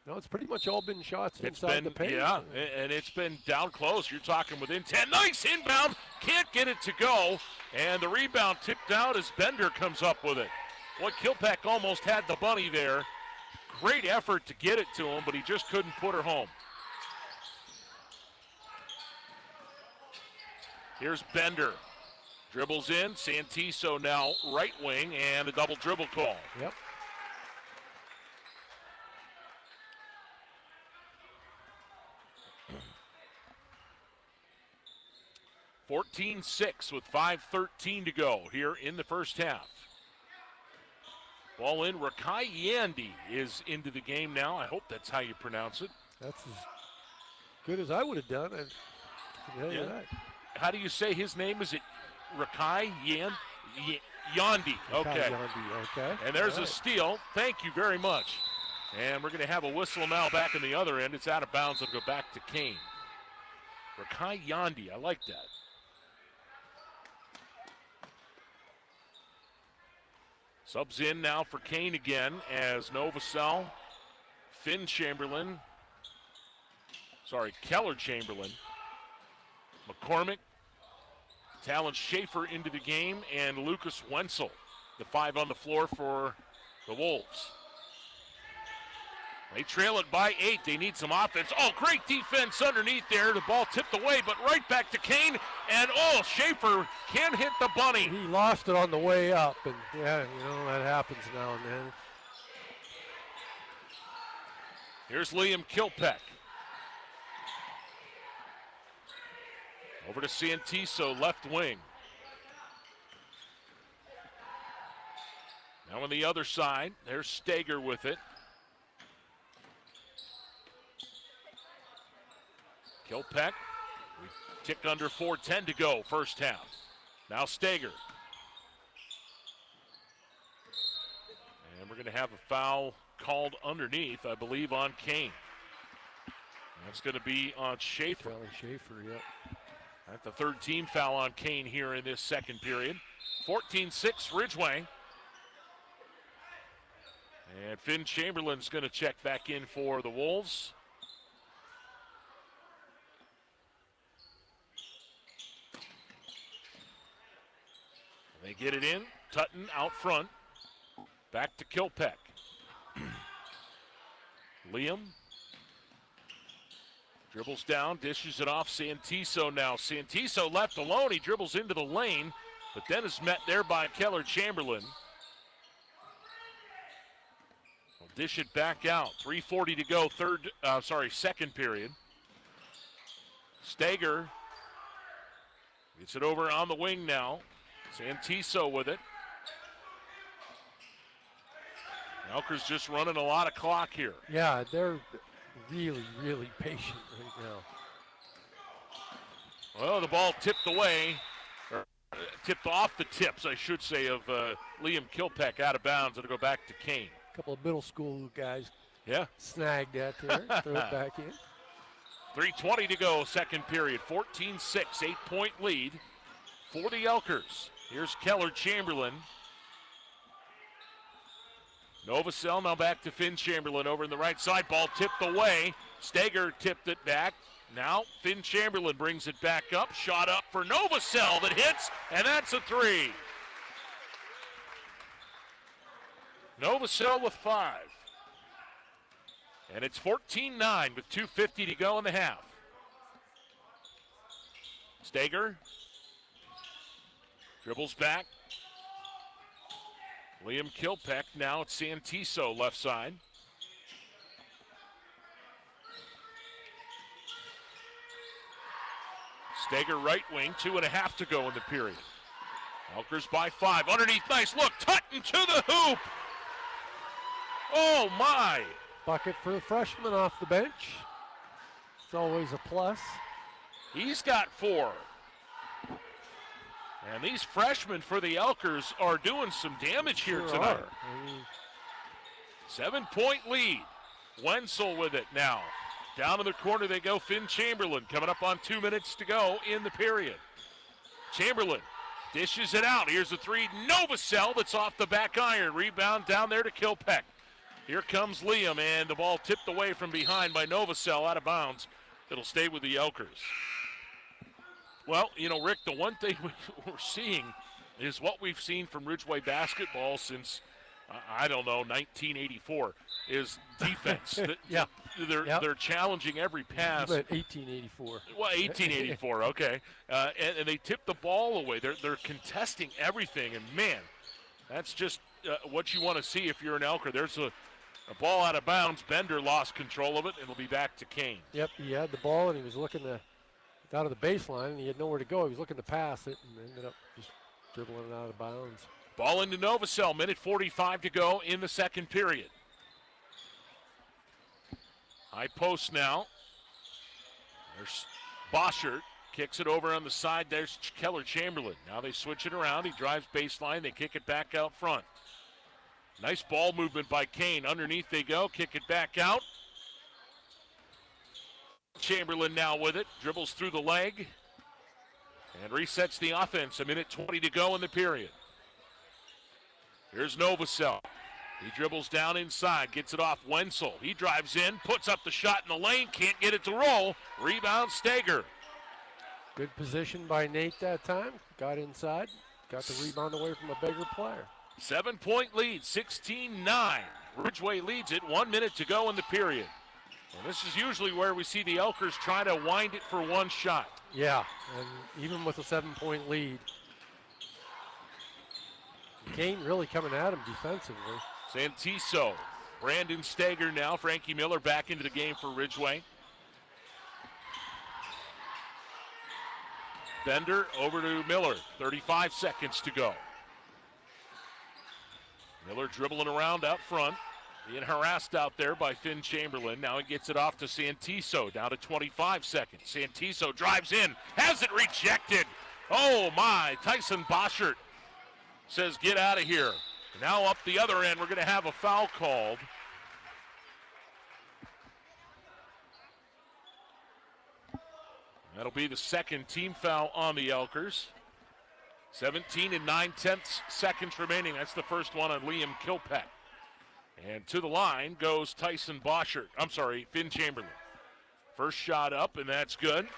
no, it's pretty much all been shots inside the paint. Yeah, and it's been down close. You're talking within 10. Nice inbound. Can't get it to go. And the rebound tipped out as Bender comes up with it. Boy, Kilpack almost had the bunny there. Great effort to get it to him, but he just couldn't put her home. Here's Bender. Dribbles in. Santiso now right wing, and a double dribble call. Yep. (14-6) with 5:13 to go here in the first half. Ball in. Rakai Yandy is into the game now. I hope that's how you pronounce it. That's as good as I would have done. Yeah. How do you say his name? Is it Rakai Yandy? Okay. Yandy, okay. And there's a steal. Thank you very much. And we're going to have a whistle now back in the other end. It's out of bounds. It'll go back to Kane. Rakai Yandy. I like that. Subs in now for Kane again as Novosel, Keller Chamberlain, McCormick, Talon Schaefer into the game, and Lucas Wenzel, the 5 on the floor for the Wolves. They trail it by 8. They need some offense. Oh, great defense underneath there. The ball tipped away, but right back to Kane. And, Schaefer can't hit the bunny. He lost it on the way up, and, that happens now and then. Here's Liam Kilpack. Over to Santiso, left wing. Now on the other side, there's Steger with it. Kilpack, we tick under 4:10 to go, first half. Now Steger. And we're going to have a foul called underneath, I believe, on Kane. That's going to be on Schaefer. Schaefer, yep. That's the third team foul on Kane here in this second period. 14-6 Ridgway. And Finn Chamberlain's going to check back in for the Wolves. They get it in. Tutton out front. Back to Kilpack. Liam. Dribbles down, dishes it off. Santiso now. Santiso left alone. He dribbles into the lane, but then is met there by Keller Chamberlain. We'll dish it back out. 3:40 to go, second period. Steger gets it over on the wing now. Santiso with it. Elker's just running a lot of clock here. Yeah, they're really, really patient right now. Well, the ball tipped away, or tipped off the tips, I should say, of Liam Kilpack out of bounds. It'll go back to Kane. A couple of middle school guys snagged that there, throw it back in. 3:20 to go, second period. 14-6, 8-point lead for the Elkers. Here's Keller Chamberlain. Novosel now back to Finn Chamberlain over in the right side. Ball tipped away. Steger tipped it back. Now Finn Chamberlain brings it back up. Shot up for Novosel that hits, and that's a three. Novosel with 5. And it's 14-9 with 2:50 to go in the half. Stager dribbles back. Liam Kilpeck now at Santiso left side. Stager right wing, 2.5 to go in the period. Elkers by 5, underneath, nice look, Tutton to the hoop. Oh my. Bucket for the freshman off the bench. It's always a plus. He's got 4. And these freshmen for the Elkers are doing some damage here tonight. 7-point lead. Wenzel with it now. Down in the corner they go. Finn Chamberlain coming up on 2 minutes to go in the period. Chamberlain dishes it out. Here's a 3. Novosel that's off the back iron. Rebound down there to Kilpeck. Here comes Liam, and the ball tipped away from behind by Novosel out of bounds. It'll stay with the Elkers. Well, you know, Rick, the one thing we're seeing is what we've seen from Ridgway basketball since, I don't know, 1984, is defense. Yeah. They're challenging every pass. But 1884. Well, 1884, okay. And they tip the ball away. They're contesting everything, and, man, that's just what you want to see if you're an Elker. There's a ball out of bounds. Bender lost control of it, and it'll be back to Kane. Yep, he had the ball, and he was looking out of the baseline, and he had nowhere to go. He was looking to pass it, and ended up just dribbling it out of bounds. Ball into Novosel, minute 45 to go in the second period. High post now. There's Boschert, kicks it over on the side. There's Keller Chamberlain. Now they switch it around. He drives baseline. They kick it back out front. Nice ball movement by Kane. Underneath they go. Kick it back out. Chamberlain now with it. Dribbles through the leg. And resets the offense. A minute 20 to go in the period. Here's Novosel. He dribbles down inside. Gets it off Wenzel. He drives in. Puts up the shot in the lane. Can't get it to roll. Rebound Stager. Good position by Nate that time. Got inside. Got the rebound away from a bigger player. 7-point lead, 16-9. Ridgway leads it, 1 minute to go in the period. And this is usually where we see the Elkers try to wind it for one shot. Yeah, and even with a 7-point lead, Kane really coming at him defensively. Santiso, Brandon Stager now. Frankie Miller back into the game for Ridgway. Bender over to Miller, 35 seconds to go. Miller dribbling around out front, being harassed out there by Finn Chamberlain. Now he gets it off to Santiso, down to 25 seconds. Santiso drives in, has it rejected. Oh my, Tyson Boschert says get out of here. Now up the other end, we're going to have a foul called. That'll be the second team foul on the Elkers. 17 and 9/10 seconds remaining. That's the first one on Liam Kilpeck. And to the line goes Tyson Boschert. I'm sorry, Finn Chamberlain. First shot up, and that's good.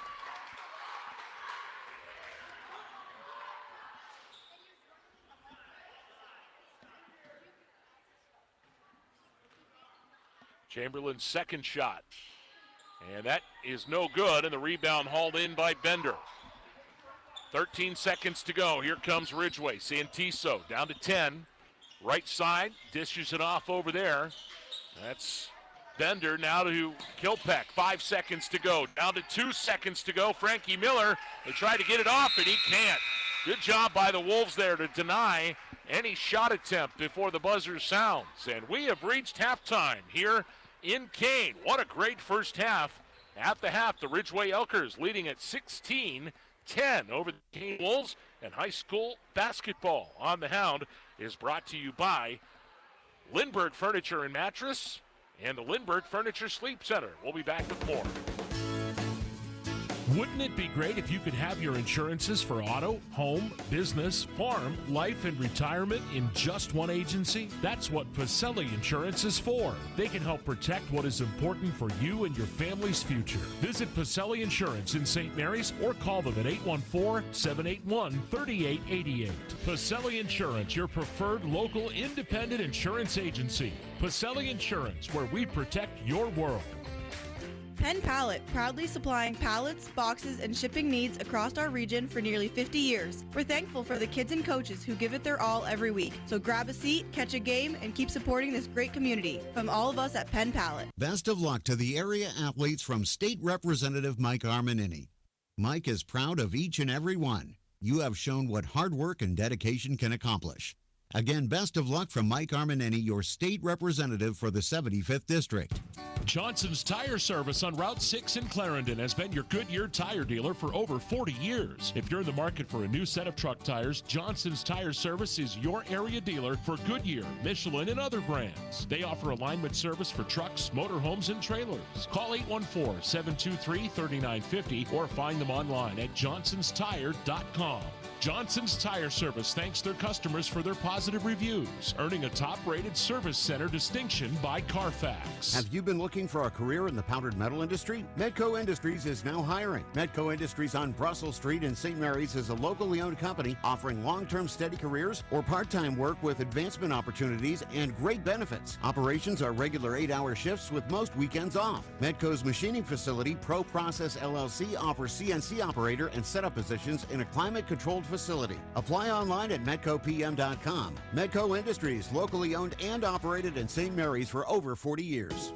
Chamberlain's second shot. And that is no good, and the rebound hauled in by Bender. 13 seconds to go. Here comes Ridgway. Santiso down to 10. Right side, dishes it off over there. That's Bender now to Kilpeck. 5 seconds to go. Down to 2 seconds to go. Frankie Miller, they try to get it off, and he can't. Good job by the Wolves there to deny any shot attempt before the buzzer sounds. And we have reached halftime here in Kane. What a great first half. At the half, the Ridgway Elkers leading at 16-10 over the Kane Wolves, and high school basketball on the Hound is brought to you by Lindbergh Furniture and Mattress and the Lindbergh Furniture Sleep Center. We'll be back with more. Wouldn't it be great if you could have your insurances for auto, home, business, farm, life, and retirement in just one agency? That's what Pacelli Insurance is for. They can help protect what is important for you and your family's future. Visit Pacelli Insurance in St. Mary's or call them at 814-781-3888. Pacelli Insurance, your preferred local independent insurance agency. Pacelli Insurance, where we protect your world. Penn Pallet, proudly supplying pallets, boxes, and shipping needs across our region for nearly 50 years. We're thankful for the kids and coaches who give it their all every week. So grab a seat, catch a game, and keep supporting this great community. From all of us at Penn Pallet. Best of luck to the area athletes from State Representative Mike Armanini. Mike is proud of each and every one. You have shown what hard work and dedication can accomplish. Again, best of luck from Mike Armanini, your state representative for the 75th District. Johnson's Tire Service on Route 6 in Clarendon has been your Goodyear tire dealer for over 40 years. If you're in the market for a new set of truck tires, Johnson's Tire Service is your area dealer for Goodyear, Michelin, and other brands. They offer alignment service for trucks, motorhomes, and trailers. Call 814-723-3950 or find them online at johnsonstire.com. Johnson's Tire Service thanks their customers for their positive reviews, earning a top-rated service center distinction by Carfax. Have you been looking for a career in the powdered metal industry? Medco Industries is now hiring. Medco Industries on Brussels Street in St. Mary's is a locally owned company offering long-term steady careers or part-time work with advancement opportunities and great benefits. Operations are regular 8-hour shifts with most weekends off. Medco's machining facility, Pro Process LLC, offers CNC operator and setup positions in a climate-controlled facility. Apply online at medcopm.com. Medco Industries, locally owned and operated in St. Mary's for over 40 years.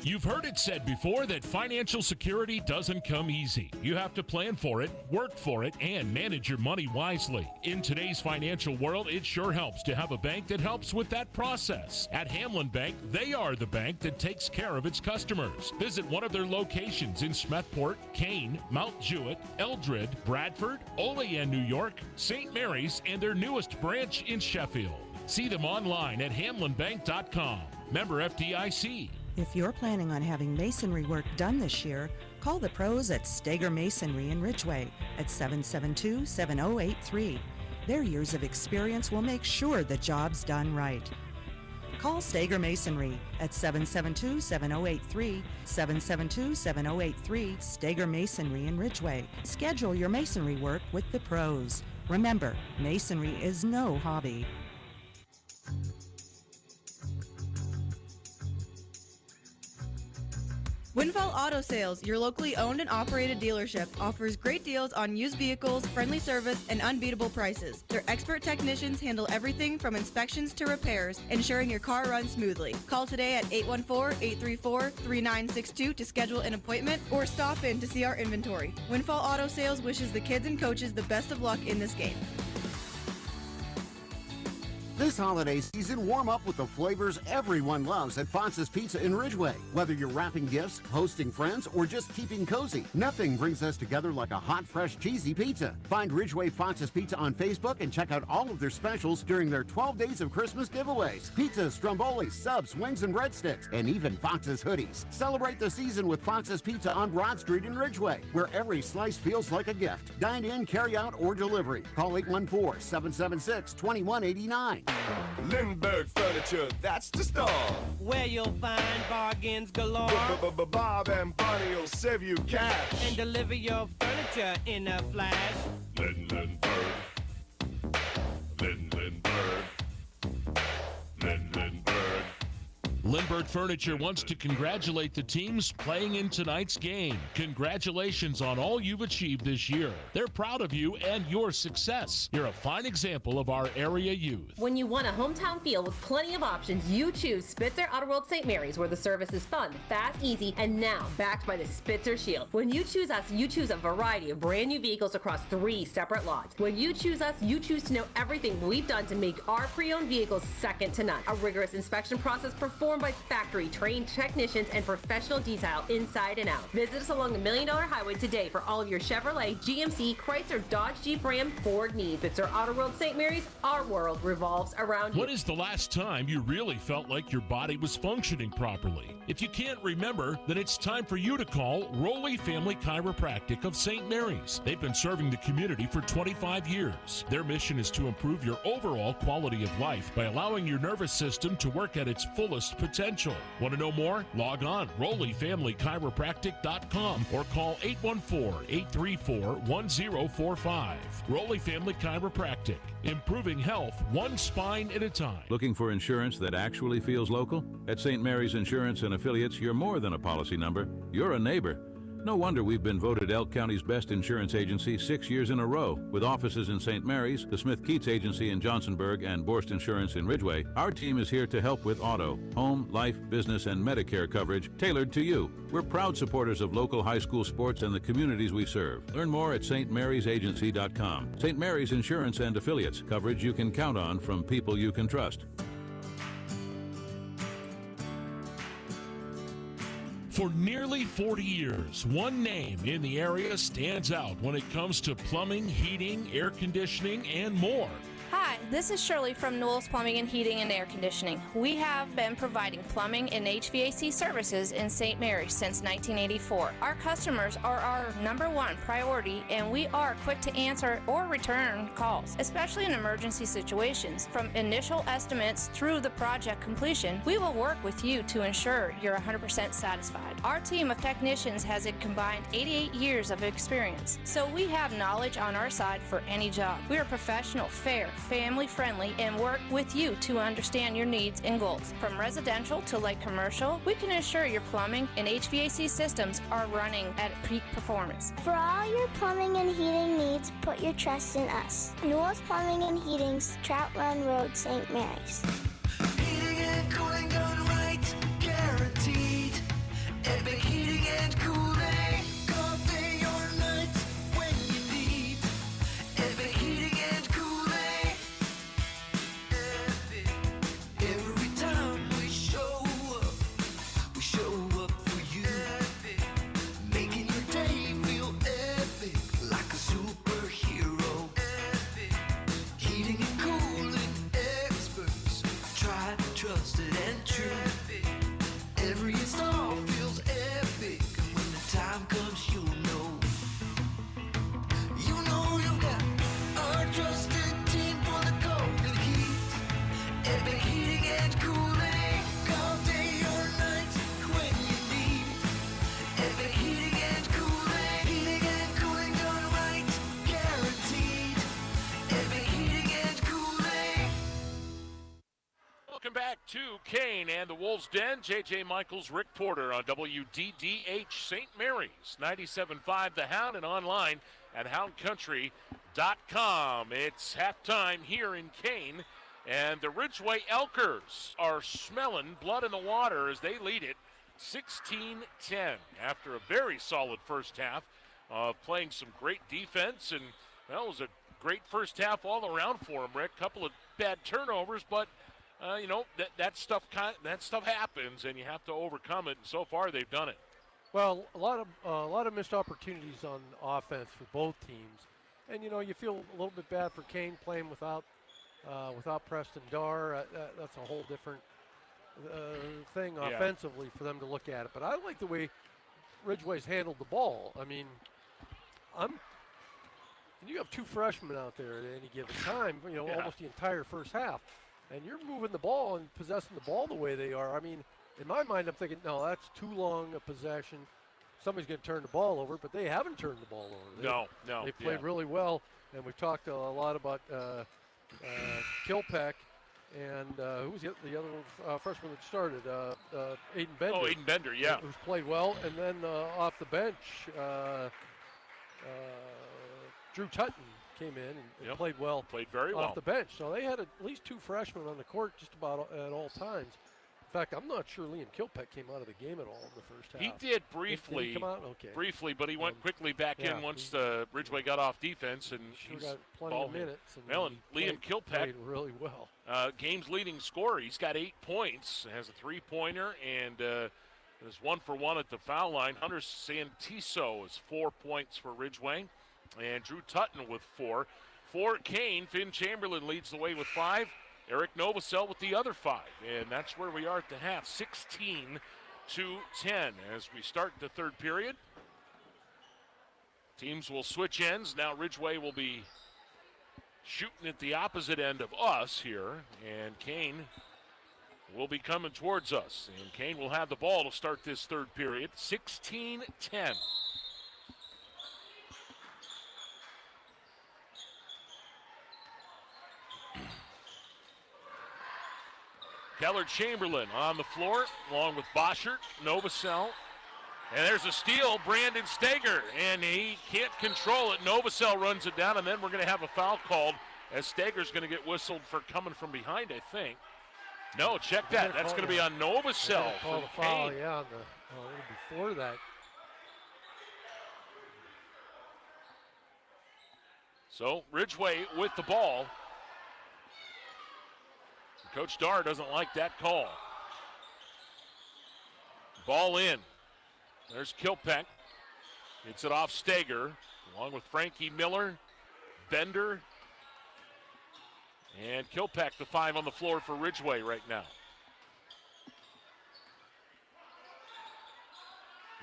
You've heard it said before that financial security doesn't come easy. You have to plan for it, work for it, and manage your money wisely. In today's financial world, it sure helps to have a bank that helps with that process. At Hamlin Bank, they are the bank that takes care of its customers. Visit one of their locations in Smethport, Kane, Mount Jewett, Eldred, Bradford, Olean, New York, St. Mary's, and their newest branch in Sheffield. See them online at hamlinbank.com. Member FDIC. If you're planning on having masonry work done this year, call the pros at Steger Masonry in Ridgway at 772-7083. Their years of experience will make sure the job's done right. Call Steger Masonry at 772-7083, 772-7083, Steger Masonry in Ridgway. Schedule your masonry work with the pros. Remember, masonry is no hobby. Windfall Auto Sales, your locally owned and operated dealership, offers great deals on used vehicles, friendly service, and unbeatable prices. Their expert technicians handle everything from inspections to repairs, ensuring your car runs smoothly. Call today at 814-834-3962 to schedule an appointment or stop in to see our inventory. Windfall Auto Sales wishes the kids and coaches the best of luck in this game. This holiday season, warm up with the flavors everyone loves at Fox's Pizza in Ridgway. Whether you're wrapping gifts, hosting friends, or just keeping cozy, nothing brings us together like a hot, fresh, cheesy pizza. Find Ridgway Fox's Pizza on Facebook and check out all of their specials during their 12 Days of Christmas giveaways. Pizzas, strombolis, subs, wings, and breadsticks, and even Fox's hoodies. Celebrate the season with Fox's Pizza on Broad Street in Ridgway, where every slice feels like a gift. Dine in, carry out, or delivery. Call 814-776-2189. Lindbergh Furniture, that's the store. Where you'll find bargains galore. Bob and Bunny will save you cash. And deliver your furniture in a flash. Lindbergh. Lindbergh Furniture wants to congratulate the teams playing in tonight's game. Congratulations on all you've achieved this year. They're proud of you and your success. You're a fine example of our area youth. When you want a hometown feel with plenty of options, you choose Spitzer Outer World St. Mary's, where the service is fun, fast, easy, and now backed by the Spitzer Shield. When you choose us, you choose a variety of brand new vehicles across 3 separate lots. When you choose us, you choose to know everything we've done to make our pre-owned vehicles second to none. A rigorous inspection process performed by factory-trained technicians and professional detail inside and out. Visit us along the $1 Million Highway today for all of your Chevrolet, GMC, Chrysler, Dodge, Jeep, Ram, Ford needs. It's our Outer World St. Mary's. Our world revolves around you. When is the last time you really felt like your body was functioning properly? If you can't remember, then it's time for you to call Rowley Family Chiropractic of St. Mary's. They've been serving the community for 25 years. Their mission is to improve your overall quality of life by allowing your nervous system to work at its fullest potential. potential. Want to know more? Log on RowleyFamilyChiropractic.com or call 814-834-1045. Rowley Family Chiropractic, improving health one spine at a time. Looking for insurance that actually feels local? At St. Mary's Insurance and Affiliates, you're more than a policy number. You're a neighbor. No wonder we've been voted Elk County's best insurance agency 6 years in a row. With offices in St. Mary's, the Smith Keats Agency in Johnsonburg, and Borst Insurance in Ridgway, our team is here to help with auto, home, life, business, and Medicare coverage tailored to you. We're proud supporters of local high school sports and the communities we serve. Learn more at stmarysagency.com. St. Mary's Insurance and Affiliates, coverage you can count on from people you can trust. For nearly 40 years, one name in the area stands out when it comes to plumbing, heating, air conditioning, and more. Hi, this is Shirley from Newell's Plumbing and Heating and Air Conditioning. We have been providing plumbing and HVAC services in St. Mary's since 1984. Our customers are our #1 priority, and we are quick to answer or return calls, especially in emergency situations. From initial estimates through the project completion, we will work with you to ensure you're 100% satisfied. Our team of technicians has a combined 88 years of experience, so we have knowledge on our side for any job. We are professional, fair, family-friendly, and work with you to understand your needs and goals. From residential to light commercial, we can ensure your plumbing and HVAC systems are running at peak performance. For all your plumbing and heating needs, put your trust in us. Newell's Plumbing and Heating's Trout Run Road, St. Mary's. Heating and cooling done right, guaranteed. Epic heating and cooling, all day or night when you need. Epic heating and cooling. Epic. Every time we show up for you. Epic. Making your day feel epic, like a superhero. Epic. Heating and cooling experts, tried, trusted, and true. Epic. Every install feels epic, and when the time comes, you'll know. You know you've got our trusted team for the cold and heat. Epic heating and cooling, all day or night when you need. Epic heating and cooling done right, guaranteed. Epic heating and cooling. Welcome back to Kane and the Wolves Den. J.J. Michaels, Rick Porter on WDDH St. Mary's, 97.5 The Hound, and online at houndcountry.com. It's halftime here in Kane, and the Ridgway Elkers are smelling blood in the water as they lead it 16-10 after a very solid first half of playing some great defense. And well, it was a great first half all around for them, Rick. Couple of bad turnovers, but you know, that stuff happens, and you have to overcome it. And so far, they've done it. Well, a lot of missed opportunities on offense for both teams, and you know you feel a little bit bad for Kane playing without Preston Darr. That's a whole different thing offensively for them to look at it. But I like the way Ridgway's handled the ball. I mean, and you have two freshmen out there at any given time. You know, almost the entire first half. And you're moving the ball and possessing the ball the way they are. I mean, in my mind, I'm thinking, no, that's too long a possession. Somebody's going to turn the ball over, but they haven't turned the ball over. They played really well, and we've talked a lot about Kilpeck and who was the other freshman that started? Aiden Bender. Oh, Aiden Bender, yeah. Who's played well. And then off the bench, Drew Tutton came in and played well. Played very well off the bench. So they had at least two freshmen on the court just about at all times. In fact, I'm not sure Liam Kilpeck came out of the game at all in the first half. He did briefly. Did he come out? Okay. Briefly, but he went quickly back in once the Ridgway got off defense, and he's got plenty of minutes. And Liam Kilpeck played really well. Game's leading scorer. He's got 8 points. Has a 3-pointer and is 1 for 1 at the foul line. Hunter Santiso is 4 points for Ridgway. And Drew Tutton with 4. For Kane, Finn Chamberlain leads the way with 5. Eric Novosel with the other 5. And that's where we are at the half, 16-10 as we start the third period. Teams will switch ends. Now Ridgway will be shooting at the opposite end of us here. And Kane will be coming towards us. And Kane will have the ball to start this third period. 16-10. Keller Chamberlain on the floor, along with Boschert, Novosel. And there's a steal, Brandon Steger, and he can't control it. Novosel runs it down, and then we're going to have a foul called as Steger's going to get whistled for coming from behind, I think. No, check that. That's going to be on Novosel. Call the foul, yeah, on before that. So Ridgway with the ball. Coach Darr doesn't like that call. Ball in. There's Kilpeck. Gets it off Steger, along with Frankie Miller, Bender, and Kilpeck, the 5 on the floor for Ridgway right now.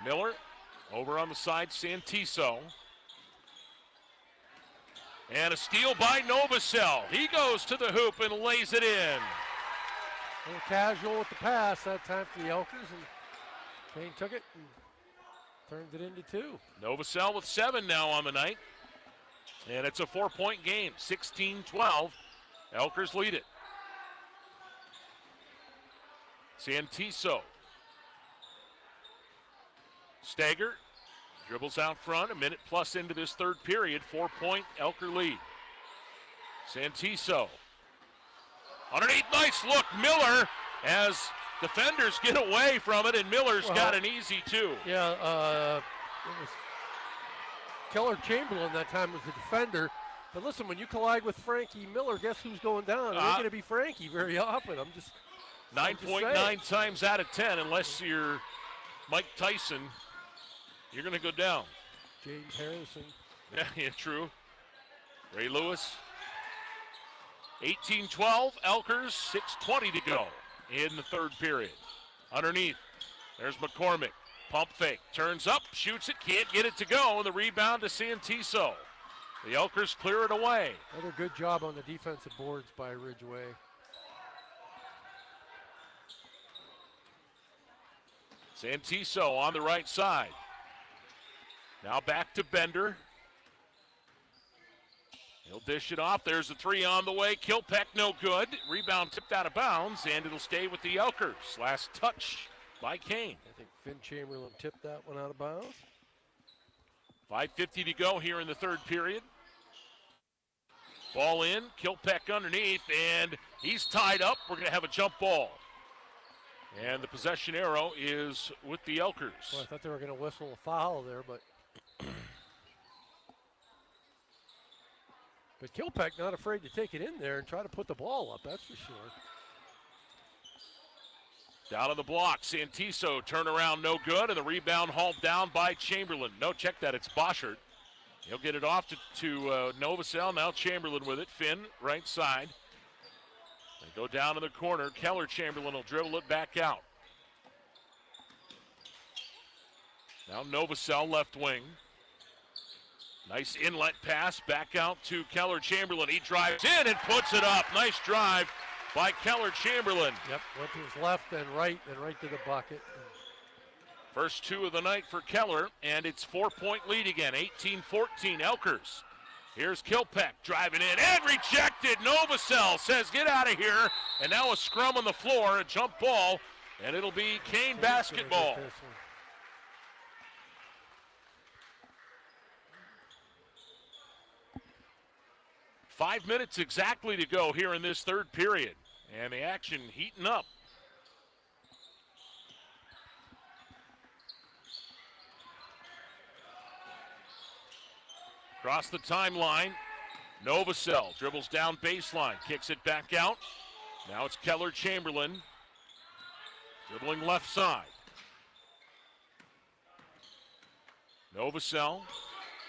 Miller over on the side, Santiso. And a steal by Novosel. He goes to the hoop and lays it in. A little casual with the pass that time for the Elkers, and Kane took it and turned it into 2. Novosel with 7 now on the night. And it's a 4-point game, 16-12. Elkers lead it. Santiso. Steger dribbles out front, a minute plus into this third period, 4-point Elker lead. Santiso. Underneath, nice look, Miller, as defenders get away from it, and Miller's got an easy 2. Yeah, it was Keller Chamberlain that time was the defender. But listen, when you collide with Frankie Miller, guess who's going down? It ain't going to be Frankie very often. 9.9 times out of 10, unless you're Mike Tyson, you're going to go down. James Harrison. Yeah, true. Ray Lewis. 18-12, Elkers, 6:20 to go in the third period. Underneath, there's McCormick. Pump fake, turns up, shoots it, can't get it to go, and the rebound to Santiso. The Elkers clear it away. Another good job on the defensive boards by Ridgway. Santiso on the right side. Now back to Bender. He'll dish it off. There's a 3 on the way. Kilpeck no good. Rebound tipped out of bounds, and it'll stay with the Elkers. Last touch by Kane. I think Finn Chamberlain tipped that one out of bounds. 5:50 to go here in the third period. Ball in, Kilpeck underneath, and he's tied up. We're going to have a jump ball. And the possession arrow is with the Elkers. Well, I thought they were going to whistle a foul there, but Kilpeck not afraid to take it in there and try to put the ball up, that's for sure. Down on the block, Santiso, turnaround no good, and the rebound hauled down by Chamberlain. No, check that, it's Boschert. He'll get it off to Novosel, now Chamberlain with it. Finn, right side. They go down in the corner. Keller Chamberlain will dribble it back out. Now Novosel, left wing. Nice inlet pass back out to Keller Chamberlain. He drives in and puts it up. Nice drive by Keller Chamberlain. Yep, went to his left and right to the bucket. First 2 of the night for Keller, and it's 4-point lead again, 18-14 Elkers. Here's Kilpeck driving in and rejected. Novosel says, get out of here. And now a scrum on the floor, a jump ball, and it'll be Kane basketball. 5 minutes exactly to go here in this third period, and the action heating up. Across the timeline, Novosel dribbles down baseline, kicks it back out. Now it's Keller Chamberlain dribbling left side. Novosel,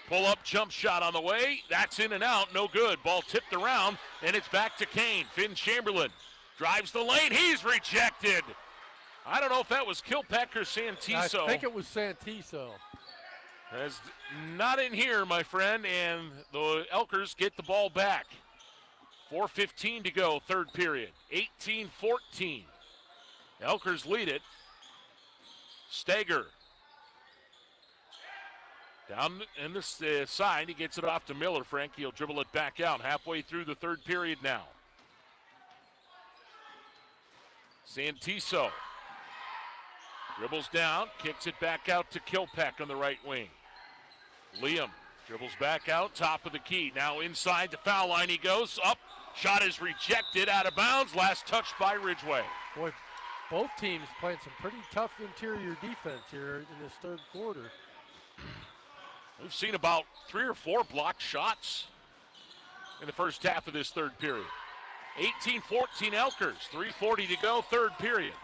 pull-up jump shot on the way. That's in and out, no good. Ball tipped around, and it's back to Kane. Finn Chamberlain drives the lane. He's rejected. I don't know if that was Kilpeck or Santiso. I think it was Santiso. That's not in here, my friend, and the Elkers get the ball back. 4:15 to go, third period. 18-14. Elkers lead it. Steger. Down in the side, he gets it off to Miller. Frankie will dribble it back out halfway through the third period now. Santiso dribbles down, kicks it back out to Kilpack on the right wing. Liam dribbles back out, top of the key. Now inside the foul line he goes. Up, shot is rejected, out of bounds. Last touch by Ridgway. Boy, both teams playing some pretty tough interior defense here in this third quarter. We've seen about 3 or 4 blocked shots in the first half of this third period. 18-14 Elkers, 3:40 to go, third period.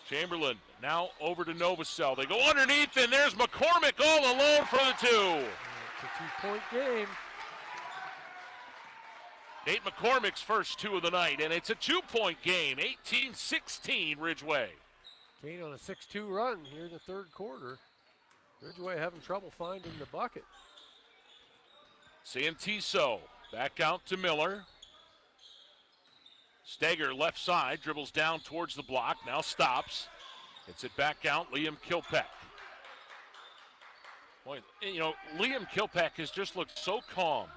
Chamberlain now over to Novosel. They go underneath, and there's McCormick all alone for the 2. It's a 2-point game. Nate McCormick's first 2 of the night, and it's a 2-point game, 18-16 Ridgway. Kane on a 6-2 run here in the third quarter. Ridgway having trouble finding the bucket. Santiso back out to Miller. Steger left side, dribbles down towards the block, now stops. Gets it back out, Liam Kilpack. Boy, you know, Liam Kilpack has just looked so calm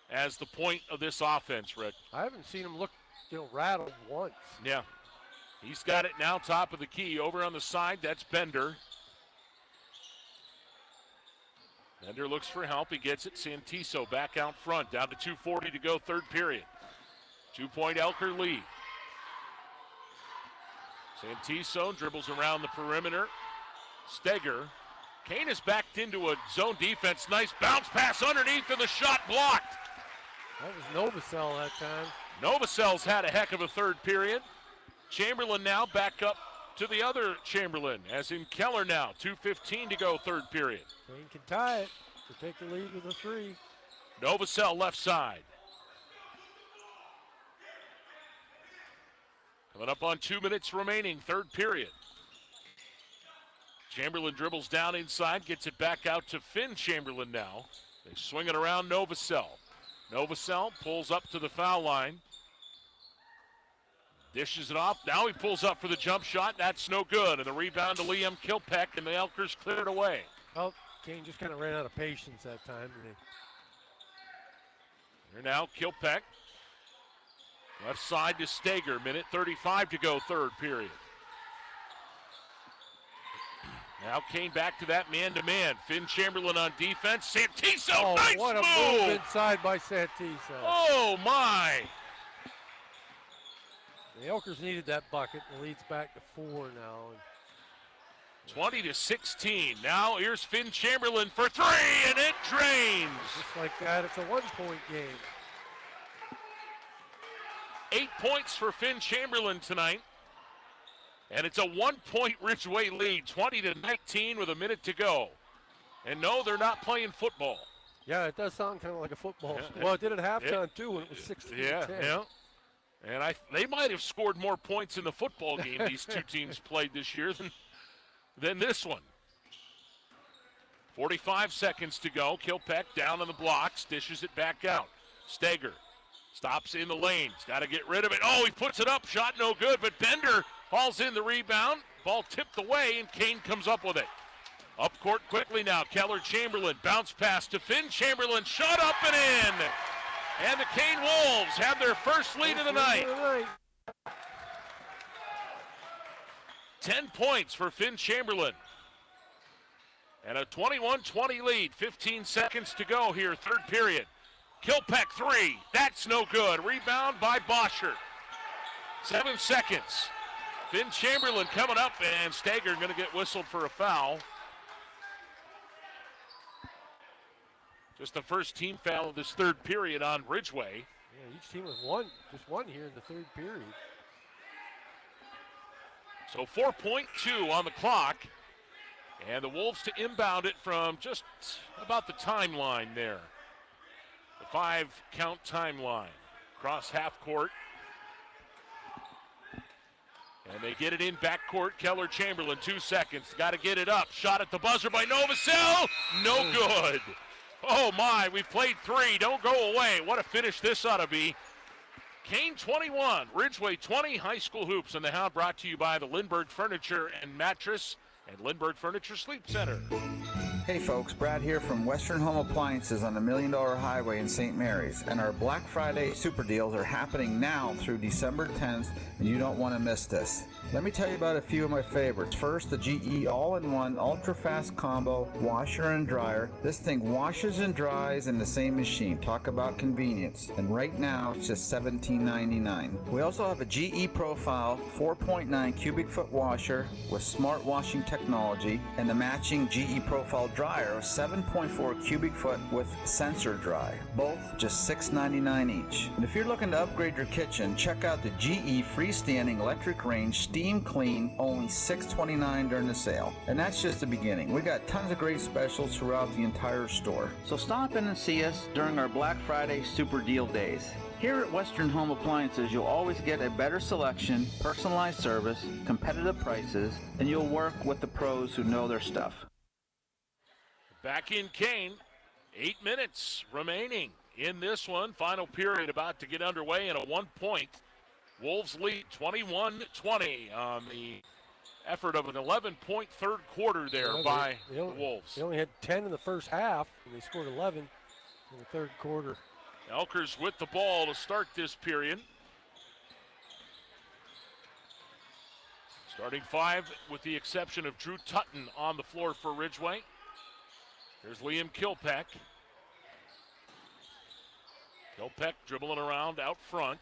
as the point of this offense, Rick. I haven't seen him look, rattled once. Yeah. He's got it now, top of the key. Over on the side, that's Bender. Bender looks for help. He gets it. Santiso back out front. Down to 2:40 to go, third period. 2-point Elker lead. Santiso dribbles around the perimeter. Steger. Kane is backed into a zone defense. Nice bounce pass underneath, and the shot blocked. That was Novosel that time. Novosel's had a heck of a third period. Chamberlain now back up to the other Chamberlain, as in Keller now. 2:15 to go, third period. Kane can tie it to take the lead with a 3. Novosel left side. Coming up on 2 minutes remaining, third period. Chamberlain dribbles down inside, gets it back out to Finn Chamberlain now. They swing it around Novosel. Novosel pulls up to the foul line. Dishes it off. Now he pulls up for the jump shot. That's no good. And the rebound to Liam Kilpack, and the Elkers cleared away. Well, Kane just kind of ran out of patience that time. Here now, Kilpack. Left side to Steger. Minute 35 to go, third period. Now Kane back to that man-to-man. Finn Chamberlain on defense. Santiso, nice what a move inside by Santiso. Oh, my. The Elkers needed that bucket. The lead's back to 4 now. 20-16. Now here's Finn Chamberlain for 3, and it drains. Just like that, it's a 1-point game. 8 points for Finn Chamberlain tonight. And it's a 1-point Ridgway lead, 20-19 with a minute to go. And no, they're not playing football. Yeah, it does sound kind of like a football. Well, it did at halftime, too, when it was 16-10. Yeah. And they might have scored more points in the football game these two teams played this year than this one. 45 seconds to go. Kilpack down on the blocks, dishes it back out. Steger stops in the lane. He's got to get rid of it. Oh, he puts it up. Shot no good, but Bender hauls in the rebound. Ball tipped away, and Kane comes up with it. Up court quickly now. Keller Chamberlain. Bounce pass to Finn Chamberlain. Shot up and in. And the Kane Wolves have their first lead of the night. 10 points for Finn Chamberlain. And a 21-20 lead. 15 seconds to go here, third period. Kilpack 3. That's no good. Rebound by Boschert. 7 seconds. Finn Chamberlain coming up, and Steger going to get whistled for a foul. Just the first team foul of this third period on Ridgway. Yeah, each team with just one here in the third period. So 4.2 on the clock. And the Wolves to inbound it from just about the timeline there. The 5-count timeline. Cross half court. And they get it in backcourt. Keller Chamberlain, 2 seconds. Got to get it up. Shot at the buzzer by Novosel. No good. Oh, my. We've played 3. Don't go away. What a finish this ought to be. Kane 21, Ridgway 20, high school hoops and the Hound brought to you by the Lindbergh Furniture and Mattress and Lindbergh Furniture Sleep Center. Hey folks, Brad here from Western Home Appliances on the $1 Million Highway in St. Mary's, and our Black Friday super deals are happening now through December 10th, and you don't want to miss this. Let me tell you about a few of my favorites. First, the GE All-in-One Ultra-Fast Combo Washer and Dryer. This thing washes and dries in the same machine. Talk about convenience. And right now, it's just $17.99. We also have a GE Profile 4.9 cubic foot washer with smart washing technology and the matching GE Profile dryer of 7.4 cubic foot with sensor dry. Both just $6.99 each. And if you're looking to upgrade your kitchen, check out the GE Freestanding Electric Range Steam Clean, only $6.29 during the sale. And that's just the beginning. We got tons of great specials throughout the entire store. So stop in and see us during our Black Friday Super Deal Days. Here at Western Home Appliances, you'll always get a better selection, personalized service, competitive prices, and you'll work with the pros who know their stuff. Back in Kane, 8 minutes remaining in this one. Final period about to get underway, and a 1-point Wolves lead 21-20 on the effort of an 11-point third quarter there by the Wolves. They only had 10 in the first half, and they scored 11 in the third quarter. Elkers with the ball to start this period. Starting five with the exception of Drew Tutton on the floor for Ridgway. There's Liam Kilpeck. Kilpeck dribbling around out front.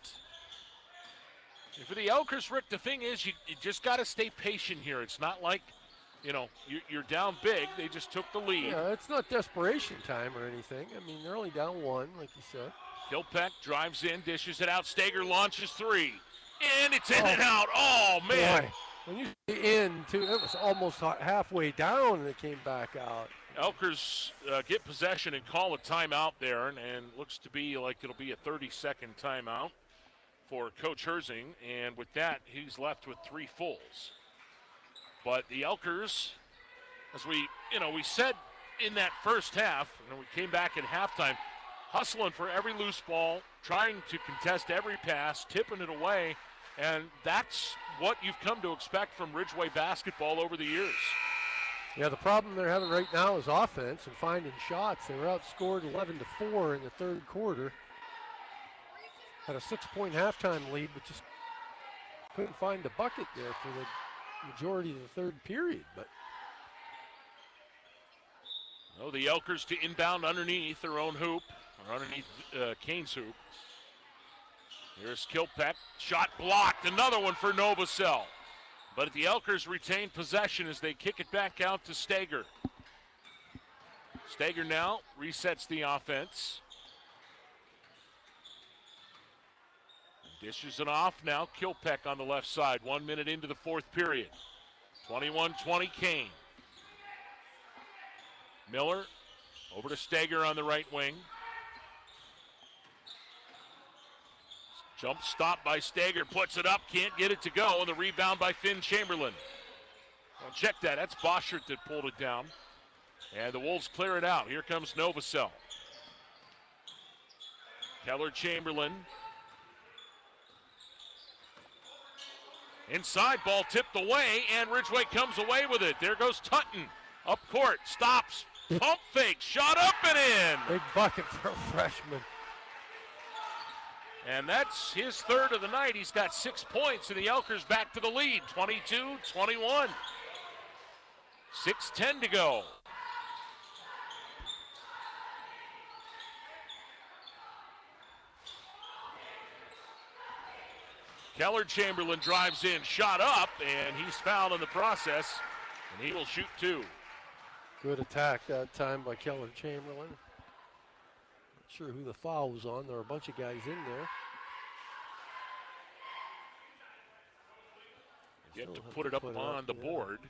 And for the Elkers, Rick, the thing is you just got to stay patient here. It's not like, you're down big. They just took the lead. Yeah, it's not desperation time or anything. I mean, they're only down one, like you said. Kilpeck drives in, dishes it out. Stager launches three. And it's in and out. Oh, man. Boy. When you get in, too, it was almost halfway down and it came back out. Elkers get possession and call a timeout there, and looks to be like it'll be a 30-second timeout for Coach Herzing, and with that, he's left with 3 fulls. But the Elkers, as we said in that first half, and we came back at halftime, hustling for every loose ball, trying to contest every pass, tipping it away, and that's what you've come to expect from Ridgway basketball over the years. Yeah, the problem they're having right now is offense and finding shots. They were outscored 11-4 in the third quarter. Had a 6-point halftime lead, but just couldn't find the bucket there for the majority of the third period. But the Elkers to inbound underneath their own hoop, or underneath Kane's hoop. Here's Kilpeck, shot blocked, another one for Novosel. But the Elkers retain possession as they kick it back out to Stager. Stager now resets the offense. Dishes it off now. Kilpeck on the left side. 1 minute into the fourth period. 21-20 Kane. Miller over to Stager on the right wing. Jump stop by Stager, puts it up, can't get it to go, and the rebound by Finn Chamberlain. Well, check that, that's Boschert that pulled it down. And the Wolves clear it out. Here comes Novosel. Keller Chamberlain. Inside, ball tipped away, and Ridgway comes away with it. There goes Tutton. Up court, stops, pump fake, shot up and in. Big bucket for a freshman. And that's his third of the night. He's got 6 points, and the Elkers back to the lead, 22-21. 6:10 to go. Keller Chamberlain drives in, shot up, and he's fouled in the process, and he will shoot 2. Good attack that time by Keller Chamberlain. Not sure who the foul was on. There were a bunch of guys in there. You have to put it up on the board.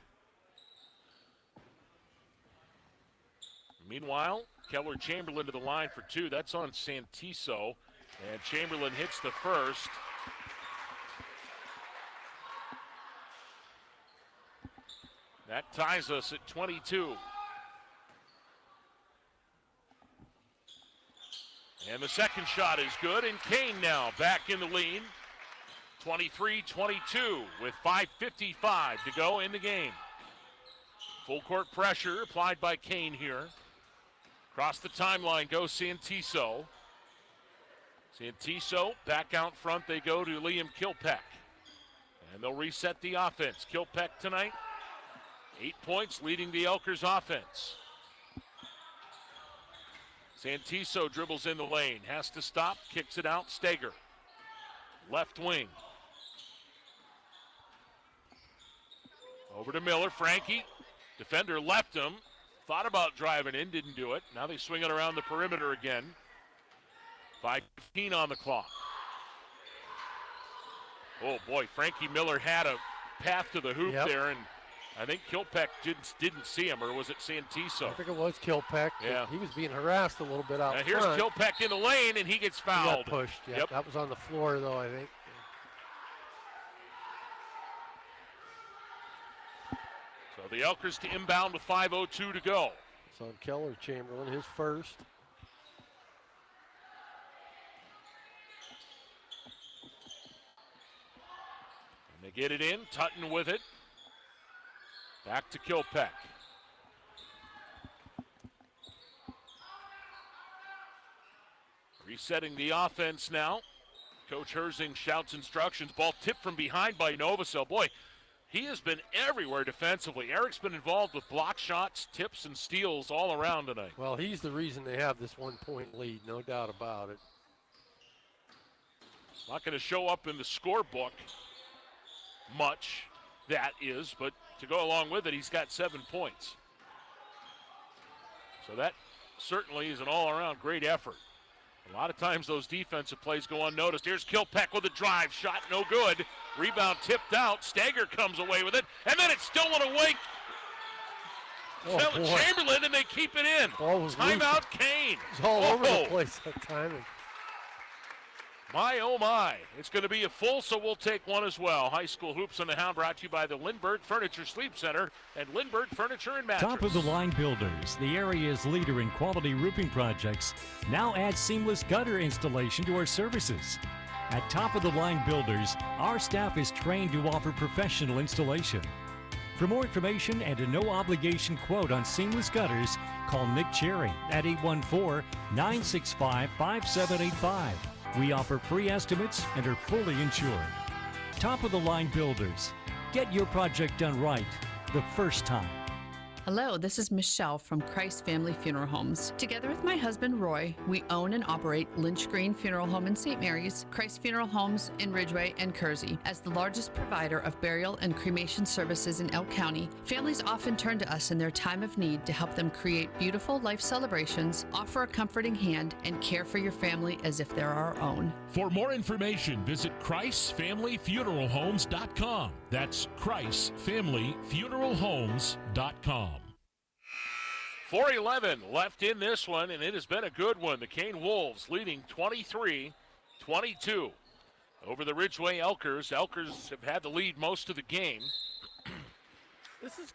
Meanwhile, Keller Chamberlain to the line for 2. That's on Santiso, and Chamberlain hits the first. That ties us at 22. And the second shot is good, and Kane now back in the lead. 23-22 with 5:55 to go in the game. Full court pressure applied by Kane here. Across the timeline goes Santiso. Santiso back out front. They go to Liam Kilpeck. And they'll reset the offense. Kilpeck tonight, 8 points, leading the Elkers offense. Santiso dribbles in the lane. Has to stop. Kicks it out. Steger. Left wing. Over to Miller. Frankie. Defender left him. Thought about driving in. Didn't do it. Now they swing it around the perimeter again. 5:15 on the clock. Oh, boy. Frankie Miller had a path to the hoop there, and I think Kilpeck didn't see him, or was it Santiso? I think it was Kilpeck. Yeah. He was being harassed a little bit out Here's front. Kilpeck in the lane, and he gets fouled. He got pushed, Yep. That was on the floor, though, I think. So the Elkers to inbound with 5:02 to go. It's on Keller Chamberlain, his first. And they get it in. Tutton with it. Back to Kilpeck. Resetting the offense now. Coach Herzing shouts instructions. Ball tipped from behind by Novosel. Boy, he has been everywhere defensively. Eric's been involved with block shots, tips, and steals all around tonight. Well, he's the reason they have this 1-point lead, no doubt about it. Not going to show up in the scorebook much, that is, but to go along with it, he's got 7 points. So that certainly is an all-around great effort. A lot of times those defensive plays go unnoticed. Here's Kilpeck with a drive. Shot no good. Rebound tipped out. Stager comes away with it. And then it's stolen away. Chamberlain, and they keep it in. Timeout, Kane. It's all over the place that time. My, oh my. It's going to be a full, so we'll take one as well. High School Hoops on the Hound brought to you by the Lindbergh Furniture Sleep Center and Lindbergh Furniture and Mattress. Top of the line builders, the area's leader in quality roofing projects, now add seamless gutter installation to our services. At Top of the Line Builders, our staff is trained to offer professional installation. For more information and a no-obligation quote on seamless gutters, call Nick Cherry at 814-965-5785. We offer free estimates and are fully insured. Top of the line builders. Get your project done right the first time. Hello, this is Michelle from Christ Family Funeral Homes. Together with my husband Roy, we own and operate Lynch Green Funeral Home in St. Mary's, Christ Funeral Homes in Ridgway and Kersey. As the largest provider of burial and cremation services in Elk County, families often turn to us in their time of need to help them create beautiful life celebrations, offer a comforting hand, and care for your family as if they're our own. For more information, visit ChristFamilyFuneralHomes.com. That's ChristFamilyFuneralHomes.com. 4:11 left in this one, and it has been a good one. The Kane Wolves leading 23-22 over the Ridgway Elkers. Elkers have had the lead most of the game. This is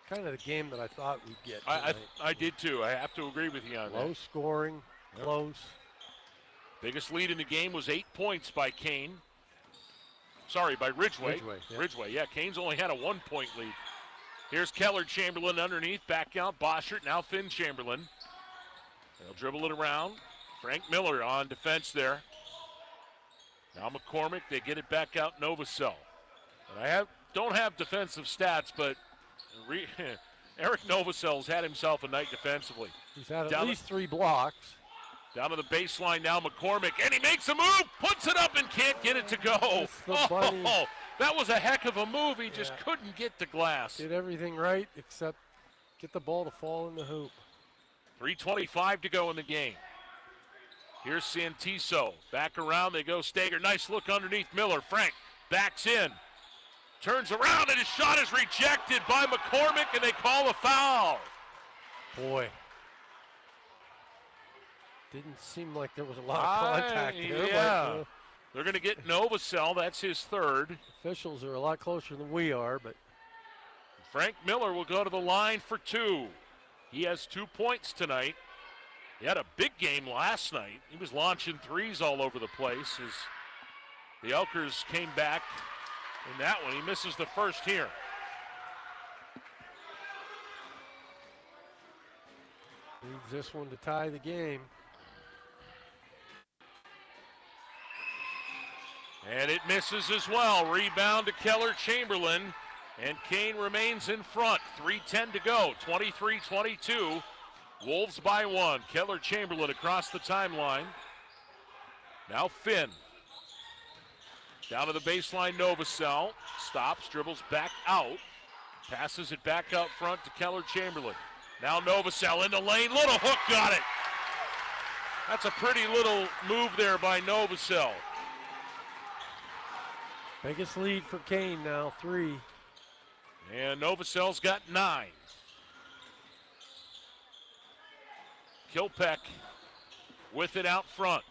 kind of the game that I thought we'd get. I did too. I have to agree with you on that. Low scoring, close. Biggest lead in the game was 8 points by Kane. Sorry, by Ridgway. Ridgway, yeah. Kane's only had a 1-point lead. Here's Keller Chamberlain underneath, back out Boschert, now Finn Chamberlain. They'll dribble it around. Frank Miller on defense there. Now McCormick, they get it back out Novosel. And I don't have defensive stats, but Eric Novosel's had himself a night defensively. He's had at least 3 blocks. Down to the baseline now, McCormick, and he makes a move, puts it up and can't get it to go. That was a heck of a move. He just couldn't get the glass. Did everything right except get the ball to fall in the hoop. 3:25 to go in the game. Here's Santiso. Back around, they go Stager. Nice look underneath Miller. Frank backs in. Turns around, and his shot is rejected by McCormick, and they call a foul. Boy. Didn't seem like there was a lot of contact there. Yeah. But, they're going to get Novosel. That's his third. Officials are a lot closer than we are, but Frank Miller will go to the line for 2. He has 2 points tonight. He had a big game last night. He was launching threes all over the place as the Elkers came back in that one. He misses the first here. Needs this one to tie the game. And it misses as well. Rebound to Keller Chamberlain. And Kane remains in front. 3:10 to go. 23-22. Wolves by 1. Keller Chamberlain across the timeline. Now Finn. Down to the baseline, Novosel. Stops, dribbles back out. Passes it back out front to Keller Chamberlain. Now Novosel in the lane. Little hook, got it. That's a pretty little move there by Novosel. Biggest lead for Kane now, 3. And Novosel's got 9. Kilpeck with it out front.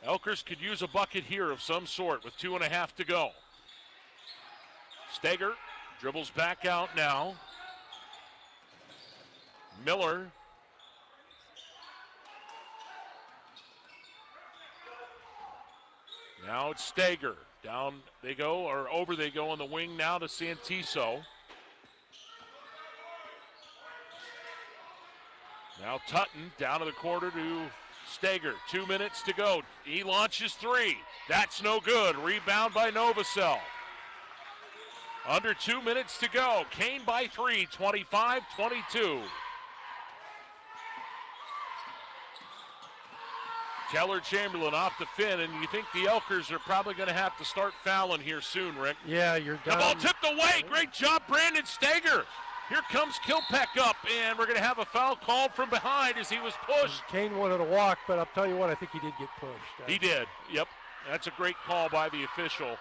Elkers could use a bucket here of some sort with 2.5 to go. Steger dribbles back out now. Miller. Now it's Steger. Down they go, or over they go on the wing now to Santiso. Now Tutton down to the quarter to Steger. 2 minutes to go. He launches 3. That's no good. Rebound by Novosel. Under 2 minutes to go. Kane by 3, 25-22. Keller Chamberlain off the Finn, and you think the Elkers are probably going to have to start fouling here soon, Rick. Yeah, you're The down. ball tipped away. Great job, Brandon Steger. Here comes Kilpeck up, and we're going to have a foul called from behind as he was pushed. Kane wanted a walk, but I'll tell you what, I think he did get pushed. He did, yep. That's a great call by the official.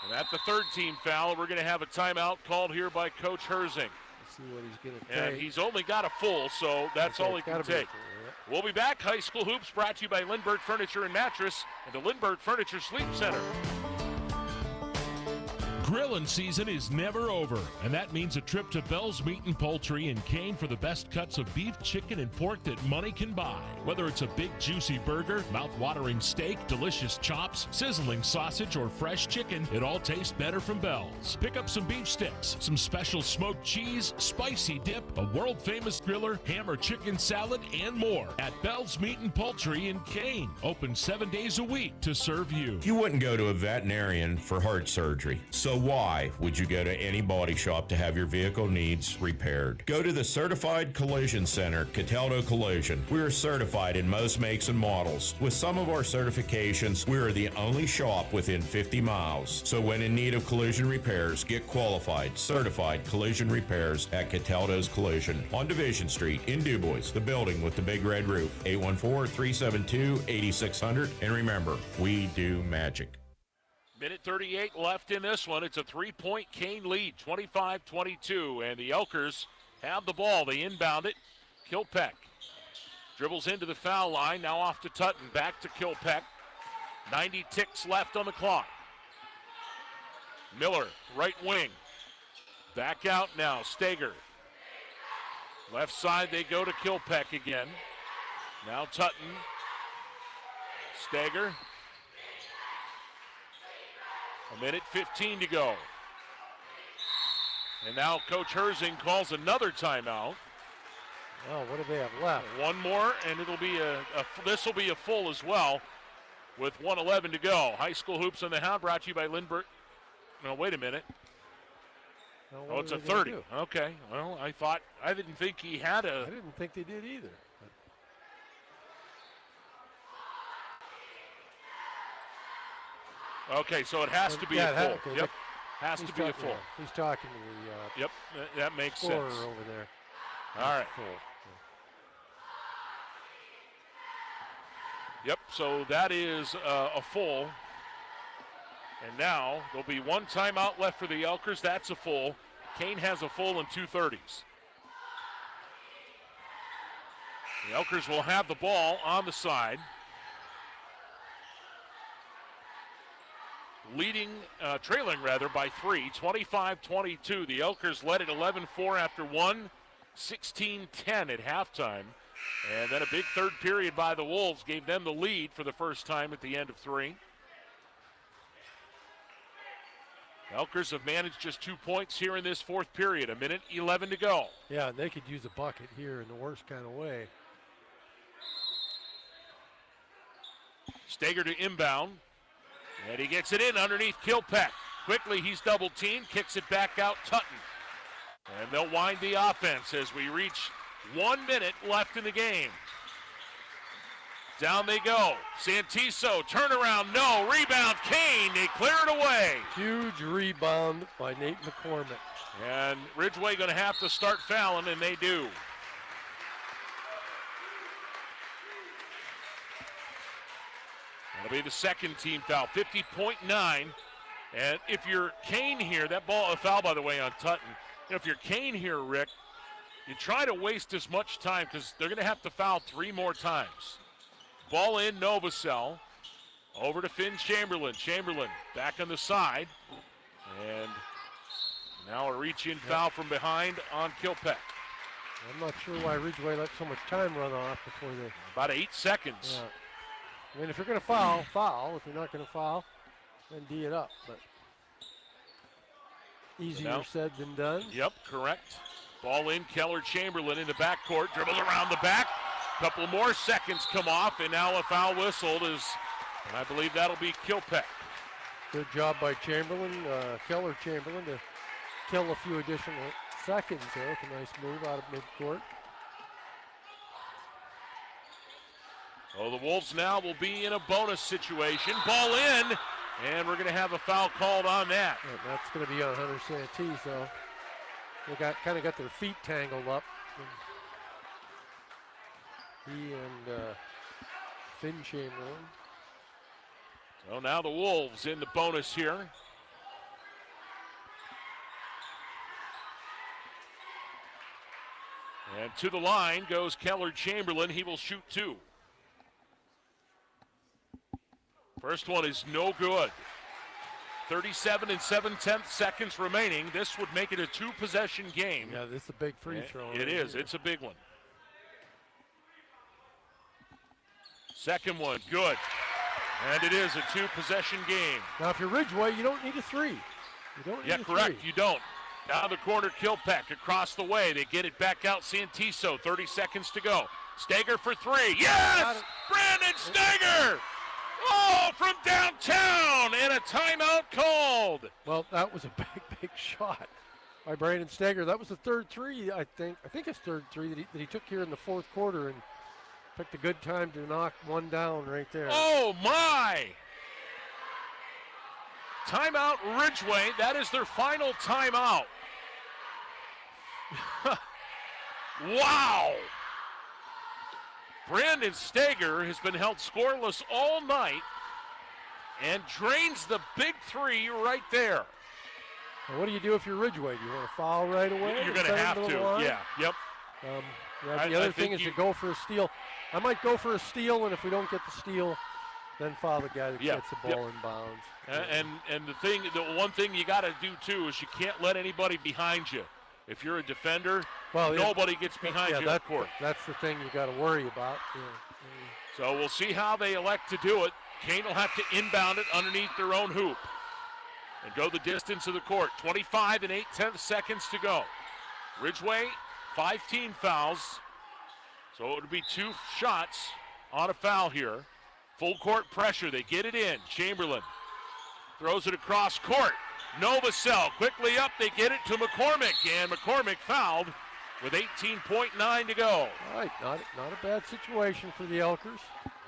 And at the third team foul, we're going to have a timeout called here by Coach Herzing. Let's see what he's going to And take. he's only got a full, so that's all he can take. We'll be back. High School Hoops brought to you by Lindbergh Furniture and Mattress and the Lindbergh Furniture Sleep Center. Grilling season is never over, and that means a trip to Bell's Meat and Poultry in Kane for the best cuts of beef, chicken, and pork that money can buy. Whether it's a big juicy burger, mouth-watering steak, delicious chops, sizzling sausage, or fresh chicken, it all tastes better from Bell's. Pick up some beef sticks, some special smoked cheese, spicy dip, a world-famous griller, ham or chicken salad, and more at Bell's Meat and Poultry in Kane. Open 7 days a week to serve you. You wouldn't go to a veterinarian for heart surgery. So why would you go to any body shop to have your vehicle needs repaired? Go to the Certified Collision Center, Cataldo Collision. We are certified in most makes and models. With some of our certifications, we are the only shop within 50 miles. So when in need of collision repairs, get qualified, certified collision repairs at Cataldo's Collision on Division Street in DuBois, the building with the big red roof. 814-372-8600. And remember, we do magic. Minute 38 left in this one. It's a 3-point Kane lead, 25-22, and the Elkers have the ball. They inbound it. Kilpeck dribbles into the foul line, now off to Tutton, back to Kilpeck. 90 ticks left on the clock. Miller, right wing. Back out now, Steger. Left side, they go to Kilpeck again. Now Tutton. Steger. A minute 15 to go. And now Coach Herzing calls another timeout. Well, what do they have left? One more, and it'll be this will be a full as well with 1:11 to go. High School Hoops on the Hound brought to you by Lindbergh. No, wait a minute. Well, Oh, it's a 30. Okay. Well, I didn't think he had a. I didn't think they did either. Okay, so it has to be a full. Okay, Yep, has to be a full. He's talking to the Yep, that makes scorer sense. over there. All right. Full. Yep, so that is a full. And now there'll be one timeout left for the Elkers. That's a full. Kane has a full and 2:30s. The Elkers will have the ball on the side. Trailing by 3, 25-22. The Elkers led at 11-4 after one, 16-10 at halftime. And then a big third period by the Wolves gave them the lead for the first time at the end of 3. Elkers have managed just 2 points here in this fourth period. 1:11 to go. Yeah, and they could use a bucket here in the worst kind of way. Steger to inbound. And he gets it in underneath Kilpeck. Quickly, he's double teamed, kicks it back out Tutton. And they'll wind the offense as we reach 1 minute left in the game. Down they go. Santiso, turnaround, no. Rebound, Kane, they clear it away. Huge rebound by Nate McCormick. And Ridgway going to have to start fouling, and they do. That'll be the second team foul, 50.9. And if you're Kane here, that ball, a foul by the way on Tutton. If you're Kane here, Rick, you try to waste as much time because they're going to have to foul 3 more times. Ball in, Novosel. Over to Finn Chamberlain. Chamberlain back on the side. And now a reach-in foul from behind on Kilpeck. I'm not sure why Ridgway let so much time run off before they... About 8 seconds. Yeah. I mean, if you're going to foul, foul. If you're not going to foul, then D it up. But easier said than done. Yep, correct. Ball in, Keller Chamberlain in the backcourt. Dribbles around the back. Couple more seconds come off, and now a foul whistled and I believe that'll be Kilpeck. Good job by Chamberlain, Keller Chamberlain, to kill a few additional seconds there. It's a nice move out of midcourt. Oh, the Wolves now will be in a bonus situation. Ball in, and we're going to have a foul called on that. And that's going to be on Hunter Santee, so they kind of got their feet tangled up. He and Finn Chamberlain. So now the Wolves in the bonus here. And to the line goes Keller Chamberlain. He will shoot 2. First one is no good. 37 and 7/10 seconds remaining. This would make it a 2-possession game. Yeah, this is a big free throw. It is. It's a big one. Second one, good. And it is a 2-possession game. Now, if you're Ridgway, you don't need a 3. You don't need a correct. 3. You don't. Down the corner, Kilpeck across the way. They get it back out, Santiso. 30 seconds to go. Steger for 3. Yes! Brandon Steger! Oh, from downtown, and a timeout called. Well, that was a big shot by Brandon Steger. That was the third 3, I think. I think it's third 3 that he took here in the fourth quarter, and picked a good time to knock one down right there. Oh, my! Timeout Ridgway. That is their final timeout. Wow! Brandon Steger has been held scoreless all night and drains the big 3 right there. Well, what do you do if you're Ridgway? Do you want to foul right away? You're going to have to, yeah, yep. The other thing is to go for a steal. I might go for a steal, and if we don't get the steal, then foul the guy that gets the ball in bounds. And the one thing you got to do too is you can't let anybody behind you. If you're a defender, nobody gets behind you at court. That's the thing you got to worry about. Yeah. So we'll see how they elect to do it. Kane will have to inbound it underneath their own hoop and go the distance of the court. 25 and 8/10 seconds to go. Ridgway, 5 team fouls. So it would be 2 shots on a foul here. Full court pressure. They get it in. Chamberlain throws it across court. Novosel quickly up. They get it to McCormick, and McCormick fouled with 18.9 to go. All right, not a bad situation for the Elkers.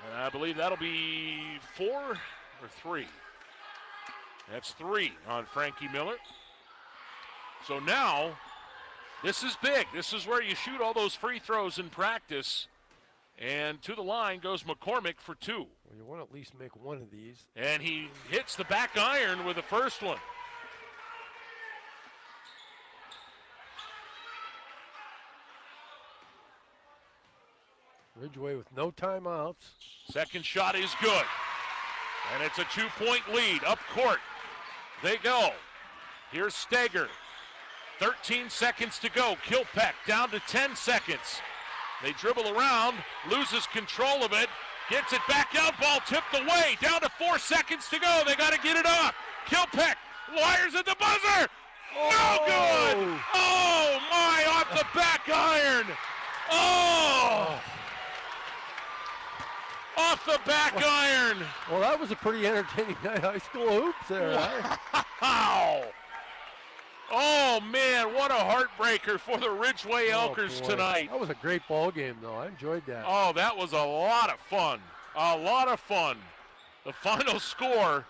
And I believe that'll be 4 or 3. That's 3 on Frankie Miller. So now, this is big. This is where you shoot all those free throws in practice. And to the line goes McCormick for 2. Well, you want to at least make one of these. And he hits the back iron with the first one. Ridgway with no timeouts. Second shot is good. And it's a 2-point lead up court. They go. Here's Steger. 13 seconds to go. Kilpeck down to 10 seconds. They dribble around, loses control of it, gets it back out, ball tipped away, down to 4 seconds to go. They got to get it off. Kilpeck wires at the buzzer. No good. Oh, my, off the back iron. Oh. Off the back iron. Well, that was a pretty entertaining night of high school hoops there. Wow. Oh, man, what a heartbreaker for the Ridgway Elkers tonight. That was a great ball game, though. I enjoyed that. Oh, that was a lot of fun. A lot of fun. The final score,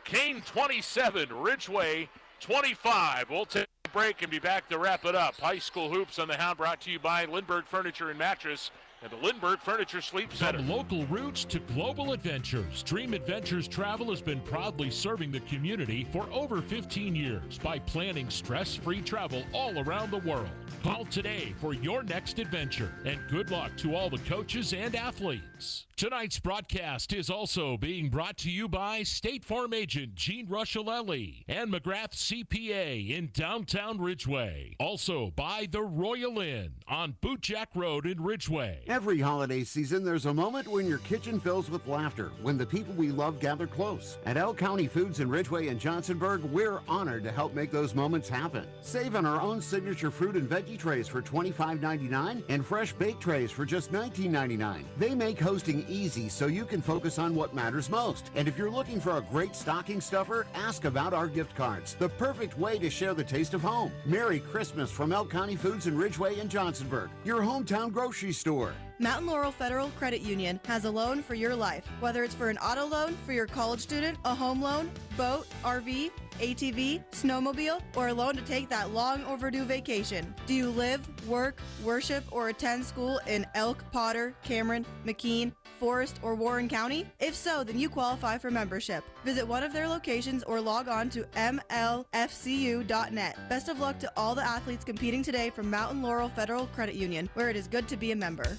Kane 27, Ridgway 25. We'll take a break and be back to wrap it up. High School Hoops on the Hound brought to you by Lindbergh Furniture and Mattress and the Lindbergh Furniture Sleep Center. From local roots to global adventures, Dream Adventures Travel has been proudly serving the community for over 15 years by planning stress-free travel all around the world. Call today for your next adventure, and good luck to all the coaches and athletes. Tonight's broadcast is also being brought to you by State Farm agent Gene Ruscialelli and McGrath CPA in downtown Ridgway. Also by the Royal Inn on Bootjack Road in Ridgway. Every holiday season, there's a moment when your kitchen fills with laughter, when the people we love gather close. At Elk County Foods in Ridgway and Johnsonburg, we're honored to help make those moments happen. Save on our own signature fruit and veggie trays for $25.99 and fresh baked trays for just $19.99. They make hosting easy so you can focus on what matters most. And if you're looking for a great stocking stuffer, ask about our gift cards. The perfect way to share the taste of home. Merry Christmas from Elk County Foods in Ridgway and Johnsonburg, your hometown grocery store. Mountain Laurel Federal Credit Union has a loan for your life. Whether it's for an auto loan for your college student, a home loan, boat, RV, ATV, snowmobile, or a loan to take that long overdue vacation. Do you live, work, worship, or attend school in Elk, Potter, Cameron, McKean, Forest, or Warren County? If so, then you qualify for membership. Visit one of their locations or log on to mlfcu.net. Best of luck to all the athletes competing today from Mountain Laurel Federal Credit Union, where it is good to be a member.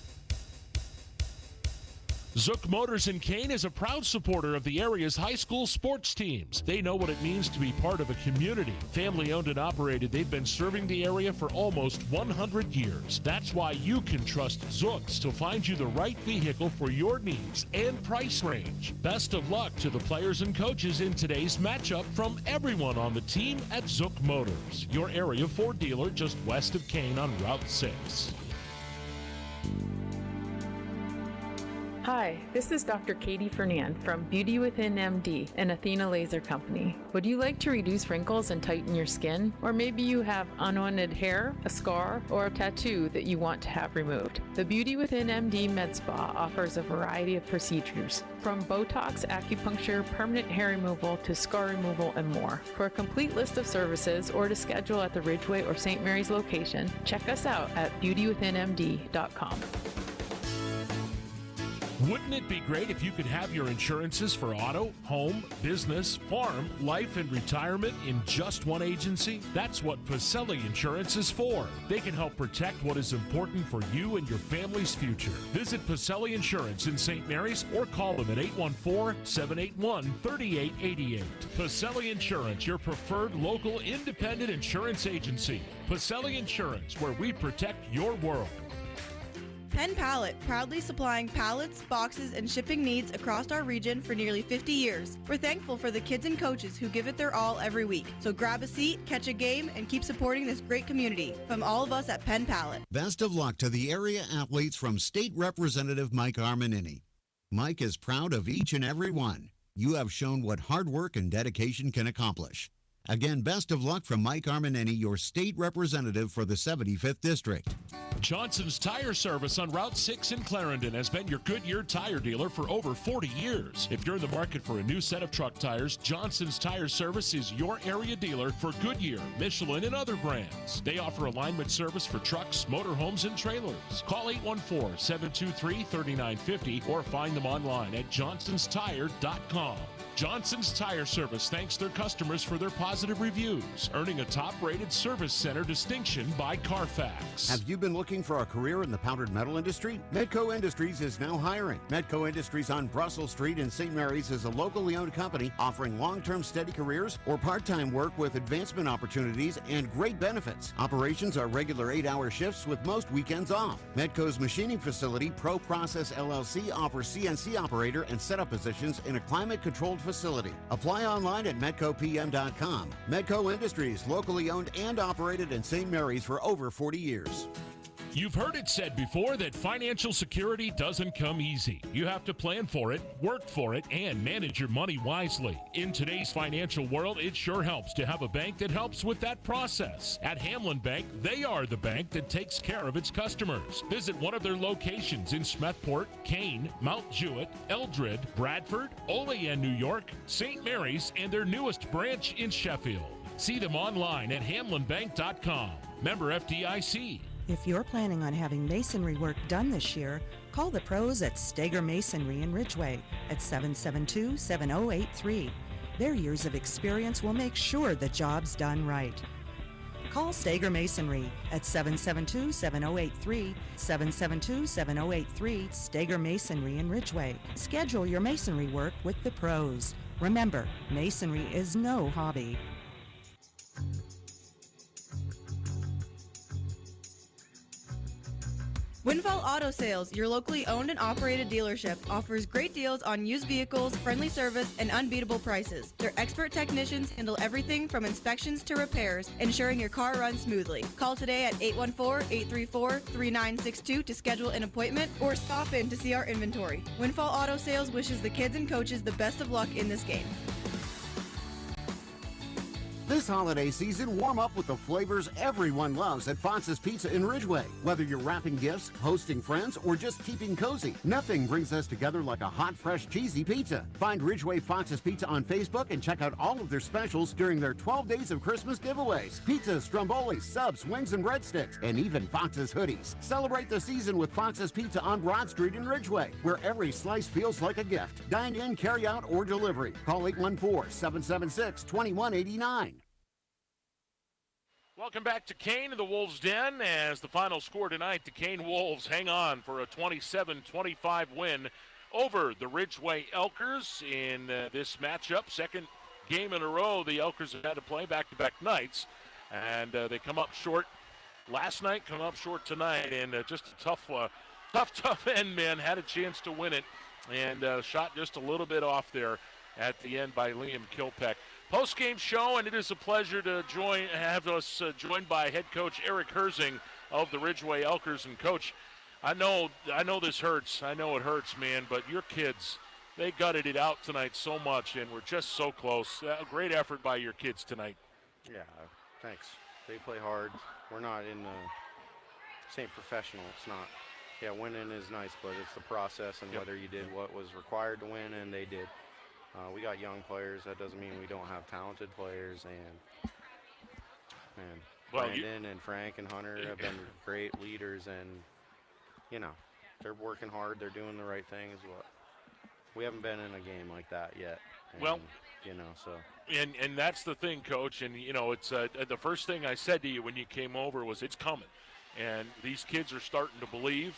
Zook Motors in Kane is a proud supporter of the area's high school sports teams. They know what it means to be part of a community. Family owned and operated, they've been serving the area for almost 100 years. That's why you can trust Zooks to find you the right vehicle for your needs and price range. Best of luck to the players and coaches in today's matchup from everyone on the team at Zook Motors, your area Ford dealer just west of Kane on Route 6. Hi, this is Dr. Katie Fernand from Beauty Within MD and Athena Laser Company. Would you like to reduce wrinkles and tighten your skin? Or maybe you have unwanted hair, a scar, or a tattoo that you want to have removed? The Beauty Within MD Med Spa offers a variety of procedures, from Botox, acupuncture, permanent hair removal, to scar removal, and more. For a complete list of services or to schedule at the Ridgway or St. Mary's location, check us out at beautywithinmd.com. Wouldn't it be great if you could have your insurances for auto, home, business, farm, life, and retirement in just one agency? That's what Pacelli Insurance is for. They can help protect what is important for you and your family's future. Visit Pacelli Insurance in St. Mary's or call them at 814-781-3888. Pacelli Insurance, your preferred local independent insurance agency. Pacelli Insurance, where we protect your world. Penn Pallet, proudly supplying pallets, boxes, and shipping needs across our region for nearly 50 years. We're thankful for the kids and coaches who give it their all every week. So grab a seat, catch a game, and keep supporting this great community. From all of us at Penn Pallet. Best of luck to the area athletes from State Representative Mike Armanini. Mike is proud of each and every one. You have shown what hard work and dedication can accomplish. Again, best of luck from Mike Armanini, your state representative for the 75th District. Johnson's Tire Service on Route 6 in Clarendon has been your Goodyear tire dealer for over 40 years. If you're in the market for a new set of truck tires, Johnson's Tire Service is your area dealer for Goodyear, Michelin, and other brands. They offer alignment service for trucks, motorhomes, and trailers. Call 814-723-3950 or find them online at johnsonstire.com. Johnson's Tire Service thanks their customers for their positive reviews, earning a top-rated service center distinction by Carfax. Have you been looking looking for a career in the powdered metal industry? Medco Industries is now hiring. Medco Industries on Brussels Street in St. Mary's is a locally owned company offering long-term steady careers or part-time work with advancement opportunities and great benefits. Operations are regular 8-hour shifts with most weekends off. Medco's machining facility, Pro Process LLC, offers CNC operator and setup positions in a climate-controlled facility. Apply online at medcopm.com. Medco Industries, locally owned and operated in St. Mary's for over 40 years. You've heard it said before that financial security doesn't come easy. You have to plan for it, work for it, and manage your money wisely. In today's financial world, it sure helps to have a bank that helps with that process. At Hamlin Bank, they are the bank that takes care of its customers. Visit one of their locations in Smethport, Kane, Mount Jewett, Eldred, Bradford, Olean, New York, St. Mary's, and their newest branch in Sheffield. See them online at hamlinbank.com. Member FDIC. If you're planning on having masonry work done this year, call the pros at Steger Masonry in Ridgway at 772-7083. Their years of experience will make sure the job's done right. Call Steger Masonry at 772-7083, 772-7083, Steger Masonry in Ridgway. Schedule your masonry work with the pros. Remember, masonry is no hobby. Windfall Auto Sales, your locally owned and operated dealership, offers great deals on used vehicles, friendly service, and unbeatable prices. Their expert technicians handle everything from inspections to repairs, ensuring your car runs smoothly. Call today at 814-834-3962 to schedule an appointment or stop in to see our inventory. Windfall Auto Sales wishes the kids and coaches the best of luck in this game. This holiday season, warm up with the flavors everyone loves at Fox's Pizza in Ridgway. Whether you're wrapping gifts, hosting friends, or just keeping cozy, nothing brings us together like a hot, fresh, cheesy pizza. Find Ridgway Fox's Pizza on Facebook and check out all of their specials during their 12 Days of Christmas giveaways. Pizzas, strombolis, subs, wings, and breadsticks, and even Fox's hoodies. Celebrate the season with Fox's Pizza on Broad Street in Ridgway, where every slice feels like a gift. Dine in, carry out, or delivery. Call 814-776-2189. Welcome back to Kane and the Wolves' Den as the final score tonight. The Kane Wolves hang on for a 27-25 win over the Ridgway Elkers in this matchup. Second game in a row the Elkers have had to play back-to-back nights, and they come up short last night, come up short tonight, and just a tough end, man. Had a chance to win it and shot just a little bit off there at the end by Liam Kilpeck. Post-game show, and it is a pleasure to have us joined by head coach Eric Herzing of the Ridgway Elkers. And coach, I know this hurts. I know it hurts, man, but your kids, they gutted it out tonight so much, and we're just so close. A great effort by your kids tonight. Yeah, thanks. They play hard. We're not in the same professional. It's not. Yeah, winning is nice, but it's the process and whether you did what was required to win, and they did. We got young players. That doesn't mean we don't have talented players. And Brandon and Frank and Hunter have been great leaders, and they're working hard. They're doing the right thing. We haven't been in a game like that yet. And, And that's the thing, Coach. And it's the first thing I said to you when you came over was it's coming, and these kids are starting to believe.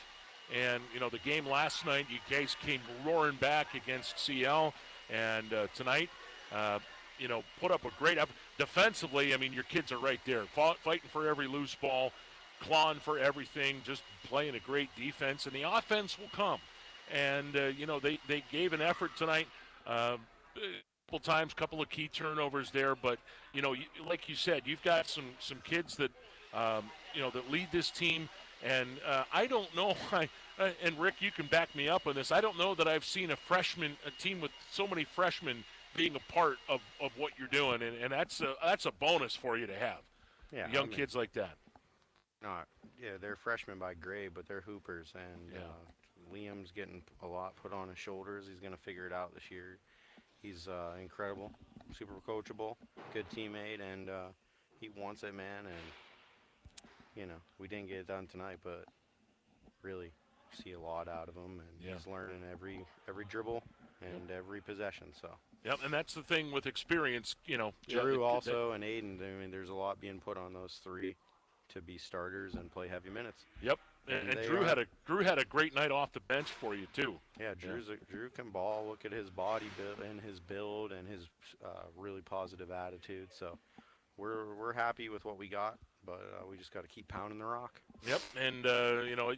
And the game last night, you guys came roaring back against CL. And tonight, put up a great effort. Defensively, I mean, your kids are right there, fighting for every loose ball, clawing for everything, just playing a great defense. And the offense will come. And, they gave an effort tonight a couple times, couple of key turnovers there. But, like you said, you've got some kids that, that lead this team. And I don't know, and Rick, you can back me up on this, I don't know that I've seen a team with so many freshmen being a part of what you're doing, and that's a bonus for you to have. Yeah, young kids like that. They're freshmen by grade, but they're hoopers, and Liam's getting a lot put on his shoulders. He's going to figure it out this year. He's incredible, super coachable, good teammate, and he wants it, man, and we didn't get it done tonight, but really see a lot out of him, and he's learning every dribble and every possession. So. Yep, and that's the thing with experience, Drew also and Aiden. I mean, there's a lot being put on those three, to be starters and play heavy minutes. Yep. And Drew had a great night off the bench for you too. Yeah, Drew can ball. Look at his body build and his really positive attitude. So we're happy with what we got, but we just got to keep pounding the rock. Yep, and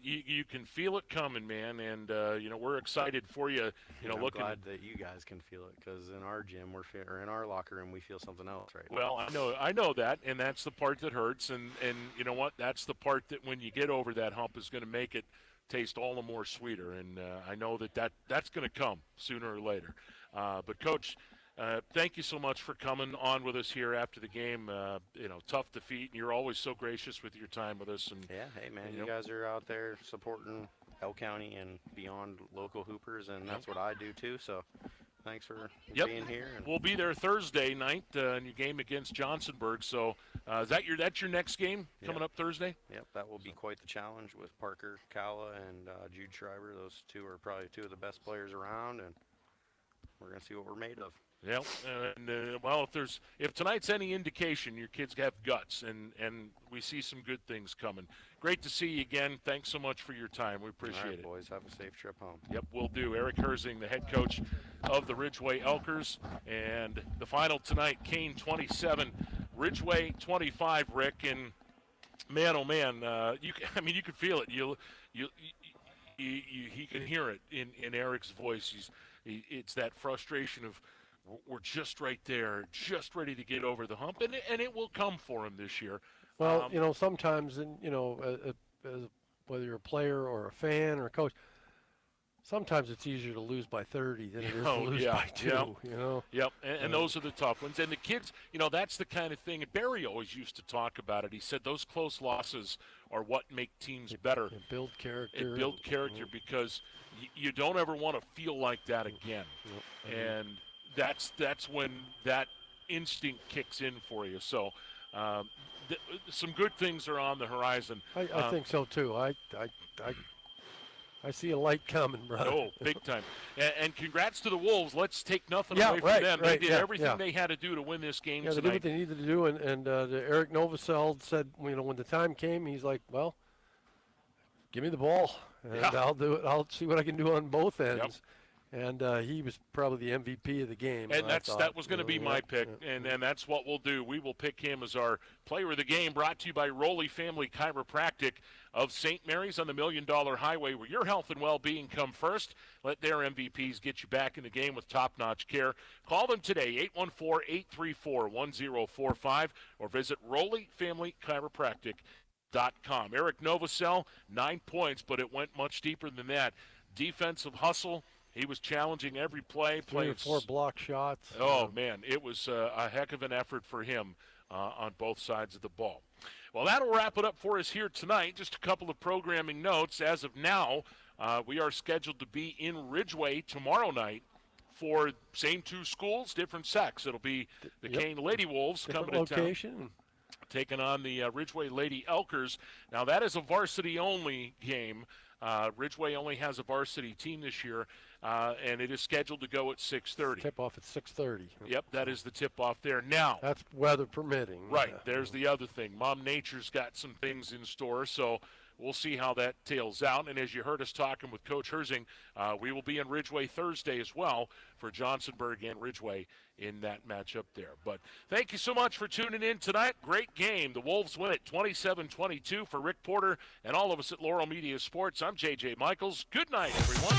you can feel it coming, man, and we're excited for you. I'm glad that you guys can feel it, because in our gym or in our locker room we feel something else right now. Well, I know that, and that's the part that hurts, and you know what? That's the part that when you get over that hump is going to make it taste all the more sweeter, and I know that's going to come sooner or later. But Coach, thank you so much for coming on with us here after the game. Tough defeat, and you're always so gracious with your time with us. And yeah, hey man, you guys are out there supporting L County and beyond local Hoopers, and that's what I do too. So thanks for being here. And we'll be there Thursday night in your game against Johnsonburg. So that's your next game coming up Thursday? Yep, that will be quite the challenge with Parker Calla and Jude Schreiber. Those two are probably two of the best players around, and we're going to see what we're made of. Yeah, and if tonight's any indication, your kids have guts, and we see some good things coming. Great to see you again. Thanks so much for your time. We appreciate it. Boys, have a safe trip home. Yep, we'll do. Eric Herzing, the head coach of the Ridgway Elkers, and the final tonight: Kane 27, Ridgway 25. Rick, and man, oh man, you can feel it. He can hear it in Eric's voice. It's that frustration of, we're just right there, just ready to get over the hump, and it will come for him this year. Well, sometimes, whether you're a player or a fan or a coach, sometimes it's easier to lose by 30 than it is to lose by 2. Yep, and those are the tough ones. And the kids, that's the kind of thing. Barry always used to talk about it. He said those close losses are what make teams better. And build character. Because you don't ever want to feel like that again. And that's when that instinct kicks in for you. So some good things are on the horizon. I think so too. I see a light coming, brother. Oh, big time. And congrats to the Wolves. Let's take nothing away from them. They did everything they had to do to win this game tonight. They did what they needed to do. And Eric Novosel said, when the time came, he's like, well, give me the ball, and I'll do it. I'll see what I can do on both ends. Yep. And he was probably the MVP of the game. And that was going to be my pick, and that's what we'll do. We will pick him as our player of the game, brought to you by Rowley Family Chiropractic of St. Mary's on the $1 Million Highway, where your health and well-being come first. Let their MVPs get you back in the game with top-notch care. Call them today, 814-834-1045, or visit RowleyFamilyChiropractic.com. Eric Novosel, 9 points, but it went much deeper than that. Defensive hustle. He was challenging every play. 3 or 4 block shots. Oh, man, it was a heck of an effort for him on both sides of the ball. Well, that'll wrap it up for us here tonight. Just a couple of programming notes. As of now, we are scheduled to be in Ridgway tomorrow night for same 2 schools, different sects. It'll be the Kane Lady Wolves coming to town, taking on the Ridgway Lady Elkers. Now, that is a varsity-only game. Ridgway only has a varsity team this year, and it is scheduled to go at 6:30. Tip-off at 6:30. Yep, that is the tip-off there. Now, that's weather permitting. Right, there's the other thing. Mom Nature's got some things in store, so we'll see how that tails out. And as you heard us talking with Coach Herzing, we will be in Ridgway Thursday as well for Johnsonburg and Ridgway in that matchup there. But thank you so much for tuning in tonight. Great game. The Wolves win it 27-22 for Rick Porter and all of us at Laurel Media Sports. I'm J.J. Michaels. Good night, everyone.